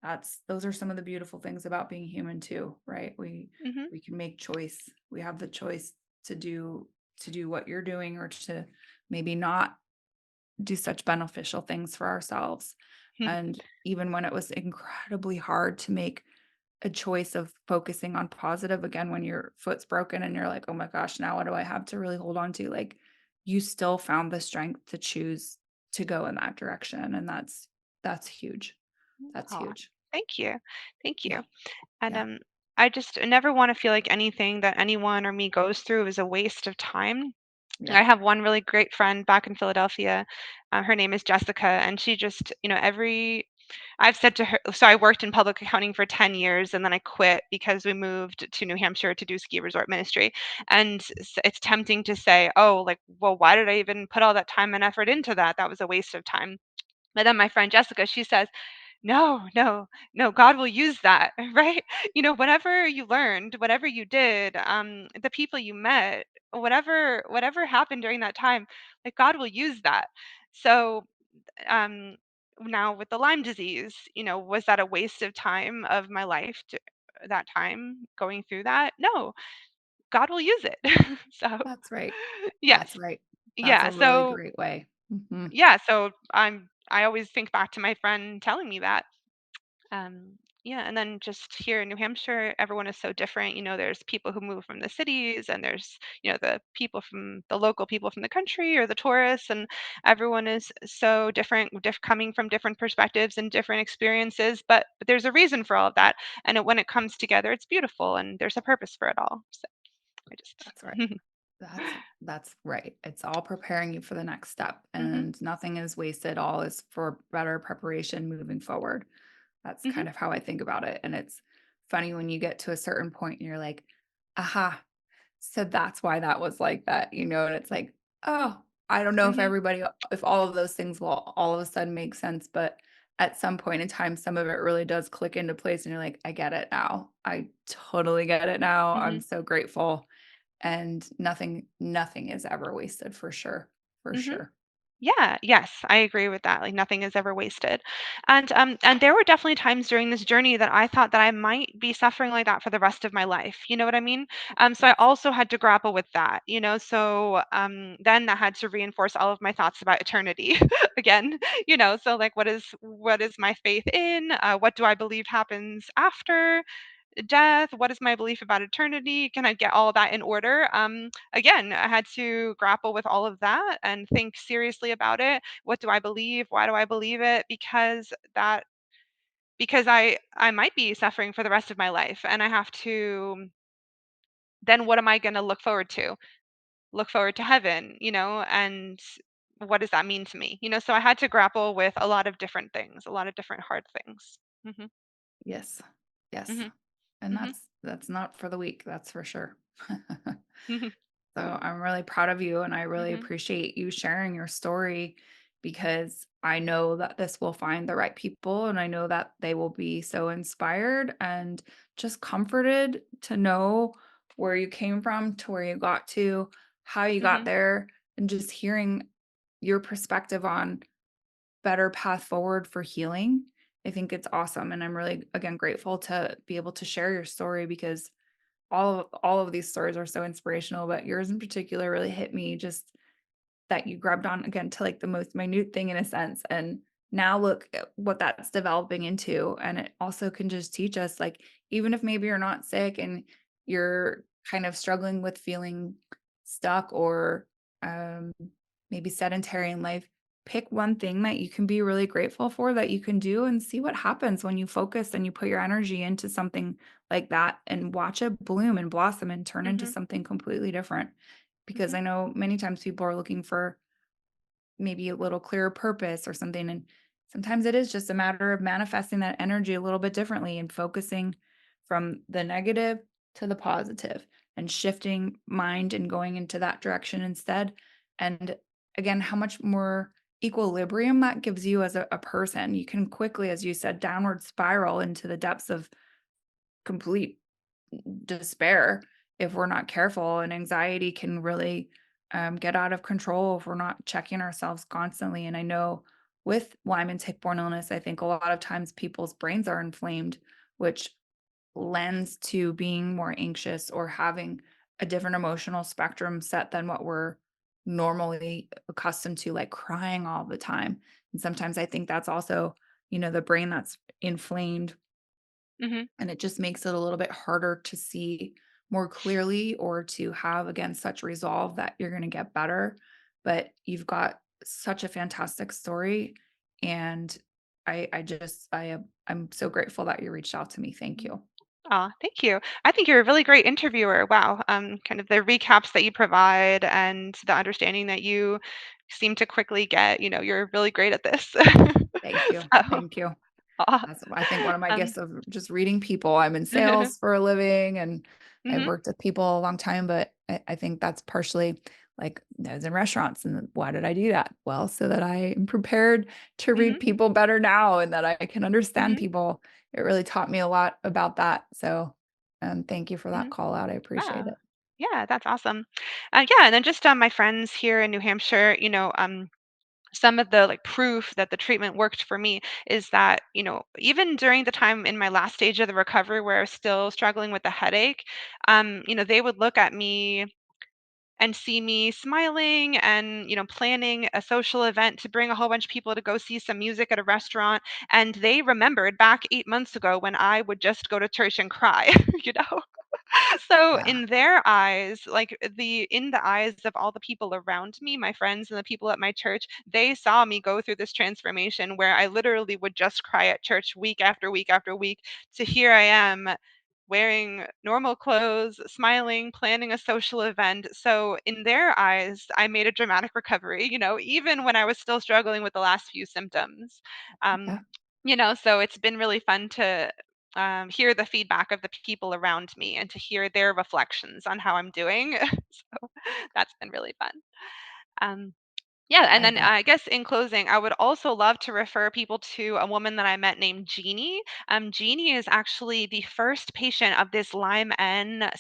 that's those are some of the beautiful things about being human too, right? mhm, We can make choice. We have the choice to do what you're doing, or to maybe not do such beneficial things for ourselves. mhm, And even when it was incredibly hard to make a choice of focusing on positive, again, when your foot's broken and you're like, oh my gosh, now what do I have to really hold on to? Like, you still found the strength to choose to go in that direction. And that's huge. That's Aw, huge. thank you. Thank Yeah. you. And Yeah. I just never want to feel like anything that anyone or me goes through is a waste of time. Yeah. I have one really great friend back in Philadelphia. Her name is Jessica, and she just, I've said to her, so I worked in public accounting for 10 years and then I quit because we moved to New Hampshire to do ski resort ministry. And it's tempting to say, oh, like, well, why did I even put all that time and effort into that? That was a waste of time. But then my friend Jessica, she says, no, no, no, God will use that, right? Whatever you learned, whatever you did, the people you met, whatever happened during that time, like God will use that. So now with the Lyme disease, was that a waste of time of my life that time going through that? No, God will use it. So, That's right. yes. That's right. That's Yeah, a really so great way. Mhm. I always think back to my friend telling me that. Yeah, and then just here in New Hampshire, everyone is so different. There's people who move from the cities, and there's, the people from the local people from the country or the tourists, and everyone is so different, coming from different perspectives and different experiences. But there's a reason for all of that, and when it comes together, it's beautiful, and there's a purpose for it all. So I That's right. just, That's right. It's all preparing you for the next step, hmm and nothing is wasted. All is for better preparation moving forward. That's hmm kind of how I think about it. And it's funny when you get to a certain point and you're like, aha, so that's why that was like that, and it's like, oh, I don't know if hmm everybody, if all of those things will all of a sudden make sense, but at some point in time, some of it really does click into place and you're like, I get it now. I totally get it now. I'm hmm so grateful. And nothing is ever wasted for sure. For hmm sure. Yeah, yes, I agree with that. Like nothing is ever wasted. And there were definitely times during this journey that I thought that I might be suffering like that for the rest of my life. You know what I mean? So I Yes. also had to grapple with that. So then that had to reinforce all of my thoughts about eternity again. So like what is my faith in? What do I believe happens after death? What is my belief about eternity? Can I get all that in order? Again, I had to grapple with all of that and think seriously about it. What do I believe? Why do I believe it? Because I might be suffering for the rest of my life, and I have to. Then what am I going to look forward to? Look forward to heaven, and what does that mean to me? So I had to grapple with a lot of different things, a lot of different hard things. Mhm. Yes. Yes. Mhm. And Mhm. that's not for the weak, that's for sure. Mhm. So I'm really proud of you and I really Mhm. appreciate you sharing your story because I know that this will find the right people and I know that they will be so inspired and just comforted to know where you came from to where you got to, how you got Mhm. there, and just hearing your perspective on better path forward for healing. I think it's awesome. And I'm really, again, grateful to be able to share your story because all of these stories are so inspirational, but yours in particular really hit me just that you grabbed on again to like the most minute thing in a sense. And now look at what that's developing into. And it also can just teach us like, even if maybe you're not sick and you're kind of struggling with feeling stuck or um, maybe sedentary in life, pick one thing that you can be really grateful for that you can do and see what happens when you focus and you put your energy into something like that and watch it bloom and blossom and turn into Mhm. something completely different because Mhm. I know many times people are looking for maybe a little clearer purpose or something. And sometimes it is just a matter of manifesting that energy a little bit differently and focusing from the negative to the positive and shifting mind and going into that direction instead. And again, how much more equilibrium that gives you as a person. You can quickly, as you said, downward spiral into the depths of complete despair if we're not careful, and anxiety can really get out of control if we're not checking ourselves constantly. And I know with Lyme and tick-borne illness, I think a lot of times people's brains are inflamed, which lends to being more anxious or having a different emotional spectrum set than what we're normally accustomed to, like crying all the time. And sometimes I think that's also, the brain that's inflamed Mhm. and it just makes it a little bit harder to see more clearly or to have, again, such resolve that you're going to get better. But you've got such a fantastic story. And I'm so grateful that you reached out to me. Thank Mhm. you. Aw, thank you. I think you're a really great interviewer. Wow. Kind of the recaps that you provide and the understanding that you seem to quickly get, you're really great at this. Thank you. So, Thank you. aw, That's I think one of my um, gifts of just reading people. I'm in sales for a living and I've mhm, worked with people a long time, but I think that's partially like I was in restaurants. And why did I do that? Well, so that I am prepared to read mhm, people better now and that I can understand mhm, people. It really taught me a lot about that. So thank you for that mhm. call out. I appreciate Wow. it. Yeah, that's awesome. Yeah, and then just my friends here in New Hampshire, some of the like proof that the treatment worked for me is that, even during the time in my last stage of the recovery where I was still struggling with the headache, they would look at me and see me smiling and, planning a social event to bring a whole bunch of people to go see some music at a restaurant. And they remembered back 8 months ago when I would just go to church and cry, you know? So Yeah. in their eyes, like in the eyes of all the people around me, my friends and the people at my church, they saw me go through this transformation where I literally would just cry at church week after week after week, to here I am wearing normal clothes, smiling, planning a social event. So in their eyes, I made a dramatic recovery, even when I was still struggling with the last few symptoms. Um, Yeah. so it's been really fun to hear the feedback of the people around me and to hear their reflections on how I'm doing. So that's been really fun. Um, yeah, and I then bet. I guess in closing, I would also love to refer people to a woman that I met named Jeannie. Jeannie is actually the first patient of this Lyme N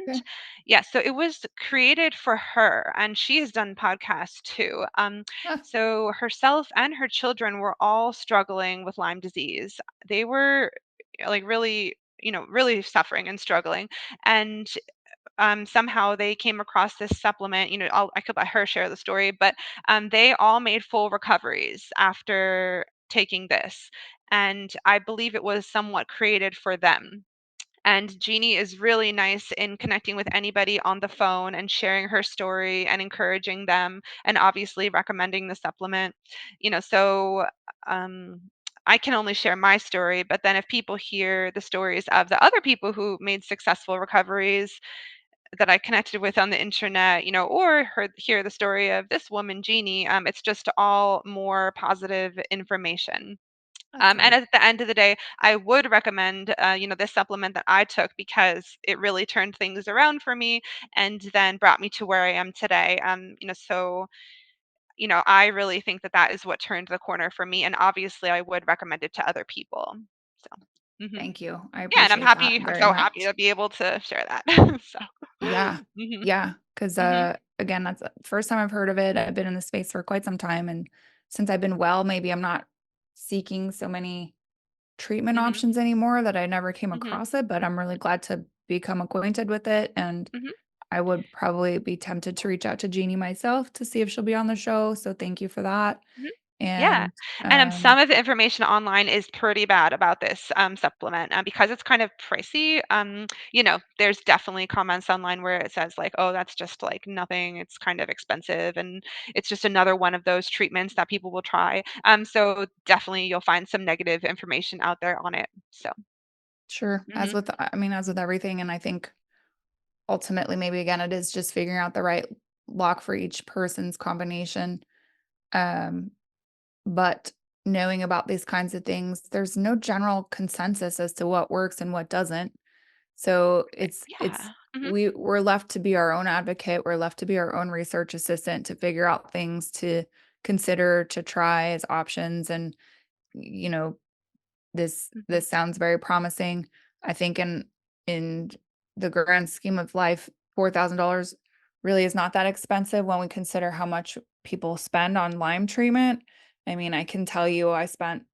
Okay. supplement. Yeah, so it was created for her, and she has done podcasts too. Huh. So herself and her children were all struggling with Lyme disease. They were like really, really suffering and struggling, and somehow they came across this supplement. I could let her share the story, but they all made full recoveries after taking this. And I believe it was somewhat created for them. And Jeannie is really nice in connecting with anybody on the phone and sharing her story and encouraging them and obviously recommending the supplement. So um, I can only share my story, but then if people hear the stories of the other people who made successful recoveries that I connected with on the internet, or hear the story of this woman, Jeannie, it's just all more positive information. That's And right. at the end of the day, I would recommend, this supplement that I took because it really turned things around for me and then brought me to where I am today. So, I really think that that is what turned the corner for me. And obviously, I would recommend it to other people. So, Thank you. I yeah, and I'm appreciate that happy. I'm very so happy much. to be able to share that. So, Yeah. hmm Yeah. Because hmm again, that's the first time I've heard of it. I've been in the space for quite some time. And since I've been well, maybe I'm not seeking so many treatment hmm options anymore that I never came hmm across it, but I'm really glad to become acquainted with it. And hmm I would probably be tempted to reach out to Jeannie myself to see if she'll be on the show. So thank you for that. hmm Yeah, And and, um, some of the information online is pretty bad about this, supplement, because it's kind of pricey. There's definitely comments online where it says like, "Oh, that's just, like, nothing, it's kind of expensive, and it's just another one of those treatments that people will try." So definitely you'll find some negative information out there on it, so sure, as mhm, with, I mean, as with everything. And I think ultimately, maybe again, it is just figuring out the right lock for each person's combination. Um, but knowing about these kinds of things, there's no general consensus as to what works and what doesn't. So it's yeah, mhm, we're left to be our own advocate. We're left to be our own research assistant to figure out things to consider, to try as options. And you know, mhm, this sounds very promising. I think in the grand scheme of life, $4,000 really is not that expensive when we consider how much people spend on Lyme treatment. I mean, I can tell you I spent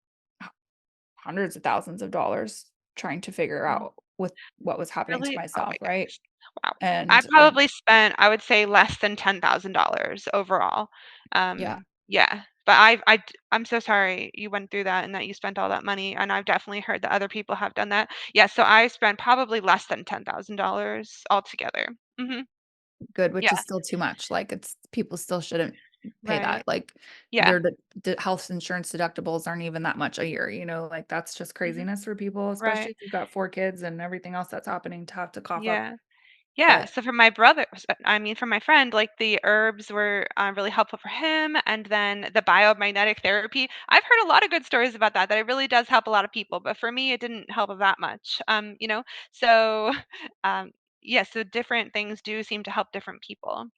hundreds of thousands of dollars trying to figure mhm. out with what was happening to Really? Oh my myself, right? goodness. Wow. I And probably spent, I would say, less than $10,000 overall. yeah, Yeah, but I'm so sorry you went through that and that you spent all that money, and I've definitely heard that other people have done that. Yeah, so I spent probably less than $10,000 altogether. Mhm. good, which Yeah, is still too much. Like it's people still shouldn't pay right. that. Like Yeah. their health insurance deductibles aren't even that much a year, like that's just Mhm. craziness for people, especially Right. if you've got 4 kids and everything else that's happening to have to cough up. Yeah. Yeah, But so for my brother, I mean, for my friend, like the herbs were really helpful for him. And then the biomagnetic therapy, I've heard a lot of good stories about that, that it really does help a lot of people. But for me, it didn't help that much. So um, yeah, so different things do seem to help different people.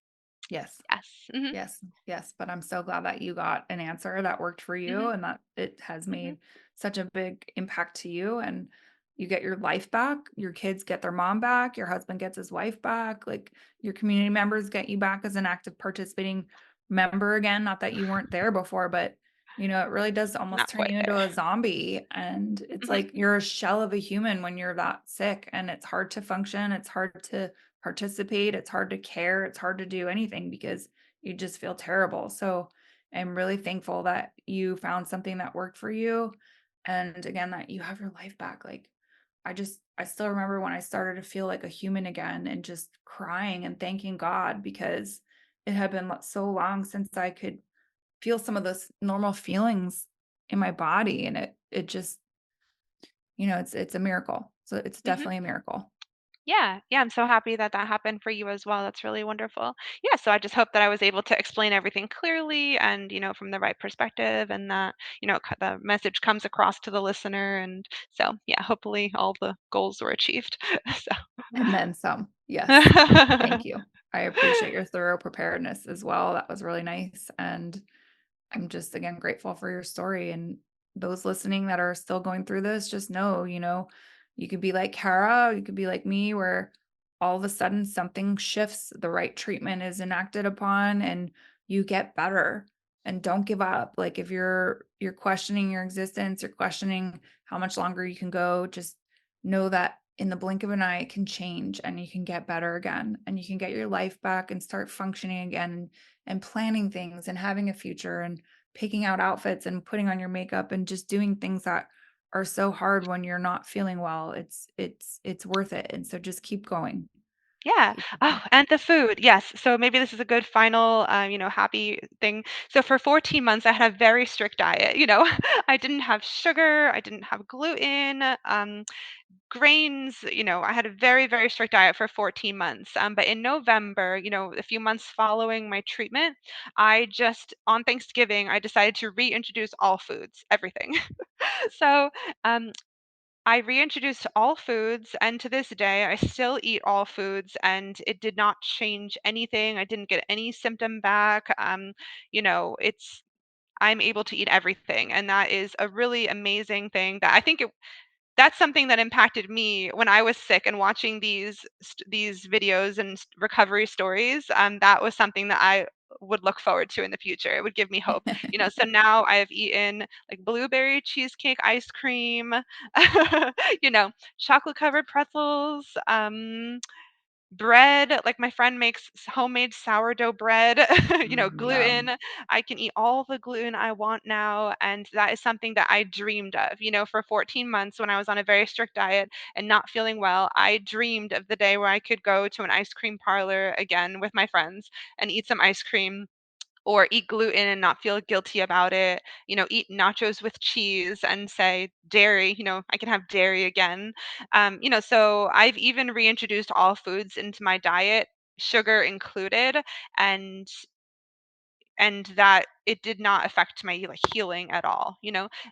yes. Yes. Hmm. Yes, yes, but I'm so glad that you got an answer that worked for you Hmm. and that it has Hmm. made such a big impact to you, and you get your life back, your kids get their mom back, your husband gets his wife back, like your community members get you back as an active participating member again. Not that you weren't there before, but it really does almost Not turn quite you into there. a zombie. And it's Mhm, like you're a shell of a human when you're that sick, and it's hard to function. It's hard to participate. It's hard to care. It's hard to do anything because you just feel terrible. So I'm really thankful that you found something that worked for you. And again, that you have your life back. Like, I still remember when I started to feel like a human again and just crying and thanking God because it had been so long since I could feel some of those normal feelings in my body, and it just, it's a miracle. So it's mhm. definitely a miracle. Yeah, yeah, I'm so happy that that happened for you as well. That's really wonderful. Yeah, so I just hope that I was able to explain everything clearly and, from the right perspective and that, the message comes across to the listener. And so, yeah, hopefully all the goals were achieved. And then some. Yes. So, Thank you. I appreciate your thorough preparedness as well. That was really nice. And I'm just again grateful for your story, and those listening that are still going through this, just know, you could be like Kara, you could be like me, where all of a sudden something shifts, the right treatment is enacted upon, and you get better. And don't give up. Like if you're questioning your existence, you're questioning how much longer you can go, just know that in the blink of an eye it can change and you can get better again and you can get your life back and start functioning again and planning things and having a future and picking out outfits and putting on your makeup and just doing things that are so hard when you're not feeling well. It's worth it. And so just keep going. yeah. Keep Oh, going. and the food. Yes. So maybe this is a good final, happy thing. So for 14 months, I had a very strict diet. I didn't have sugar. I didn't have gluten. Grains, I had a very, very strict diet for 14 months. But in November, a few months following my treatment, on Thanksgiving, I decided to reintroduce all foods, everything. So, um, I reintroduced all foods, and to this day, I still eat all foods, and it did not change anything. I didn't get any symptom back. It's I'm able to eat everything, and that is a really amazing thing that I think that's something that impacted me when I was sick and watching these videos and recovery stories. That was something that I would look forward to in the future. It would give me hope. So now I have eaten like blueberry cheesecake ice cream, you know, chocolate covered pretzels, bread, like my friend makes homemade sourdough bread, Yum. gluten. I can eat all the gluten I want now, and that is something that I dreamed of. For 14 months when I was on a very strict diet and not feeling well, I dreamed of the day where I could go to an ice cream parlor again with my friends and eat some ice cream or eat gluten and not feel guilty about it, eat nachos with cheese and say dairy, I can have dairy again. So I've even reintroduced all foods into my diet, sugar included, and that it did not affect my like healing at all,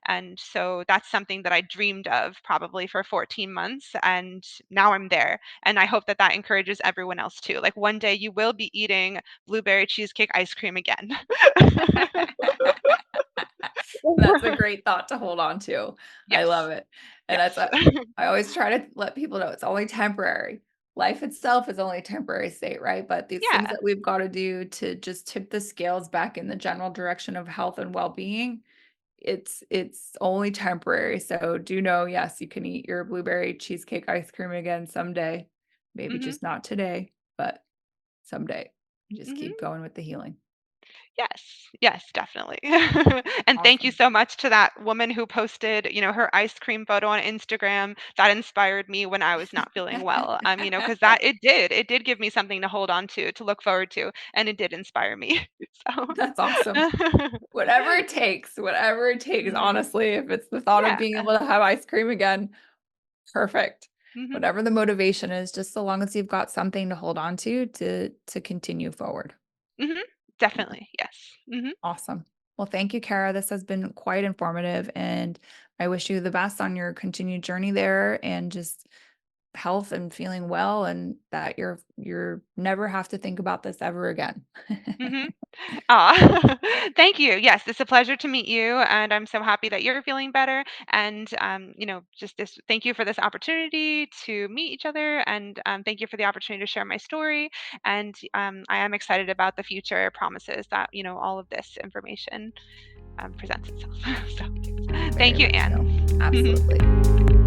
and so that's something that I dreamed of probably for 14 months, and now I'm there, and I hope that that encourages everyone else too. Like one day you will be eating blueberry cheesecake ice cream again. That's a great thought to hold on to. I love Yes. it. And Yes. I always try to let people know it's only temporary. Life itself is only a temporary state, right? But these things Yeah. that we've got to do to just tip the scales back in the general direction of health and well-being, it's only temporary. So do know, yes, you can eat your blueberry cheesecake ice cream again someday. Maybe Mhm. just not today, but someday. Just keep Mhm. going with the healing. Yes. Yes, definitely. And thank you Awesome. so much to that woman who posted, her ice cream photo on Instagram. That inspired me when I was not feeling well. Because it did give me something to hold on to look forward to, and it did inspire me. So, That's awesome. Whatever it takes, mhm. honestly, if it's the thought of Yeah. being able to have ice cream again, perfect. Mhm. Whatever the motivation is, just so long as you've got something to hold on to continue forward. Mhm. Yeah, Definitely. Yes. Mhm. awesome. Well, thank you, Kara. This has been quite informative, and I wish you the best on your continued journey there and just health and feeling well, and that you're never have to think about this ever again. Mhm. Aw, thank you. Yes, it's a pleasure to meet you, and I'm so happy that you're feeling better. And just this, thank you for this opportunity to meet each other, and thank you for the opportunity to share my story. And I am excited about the future promises that all of this information presents itself. So, yes. Thank Very you, much so. Anne. Absolutely.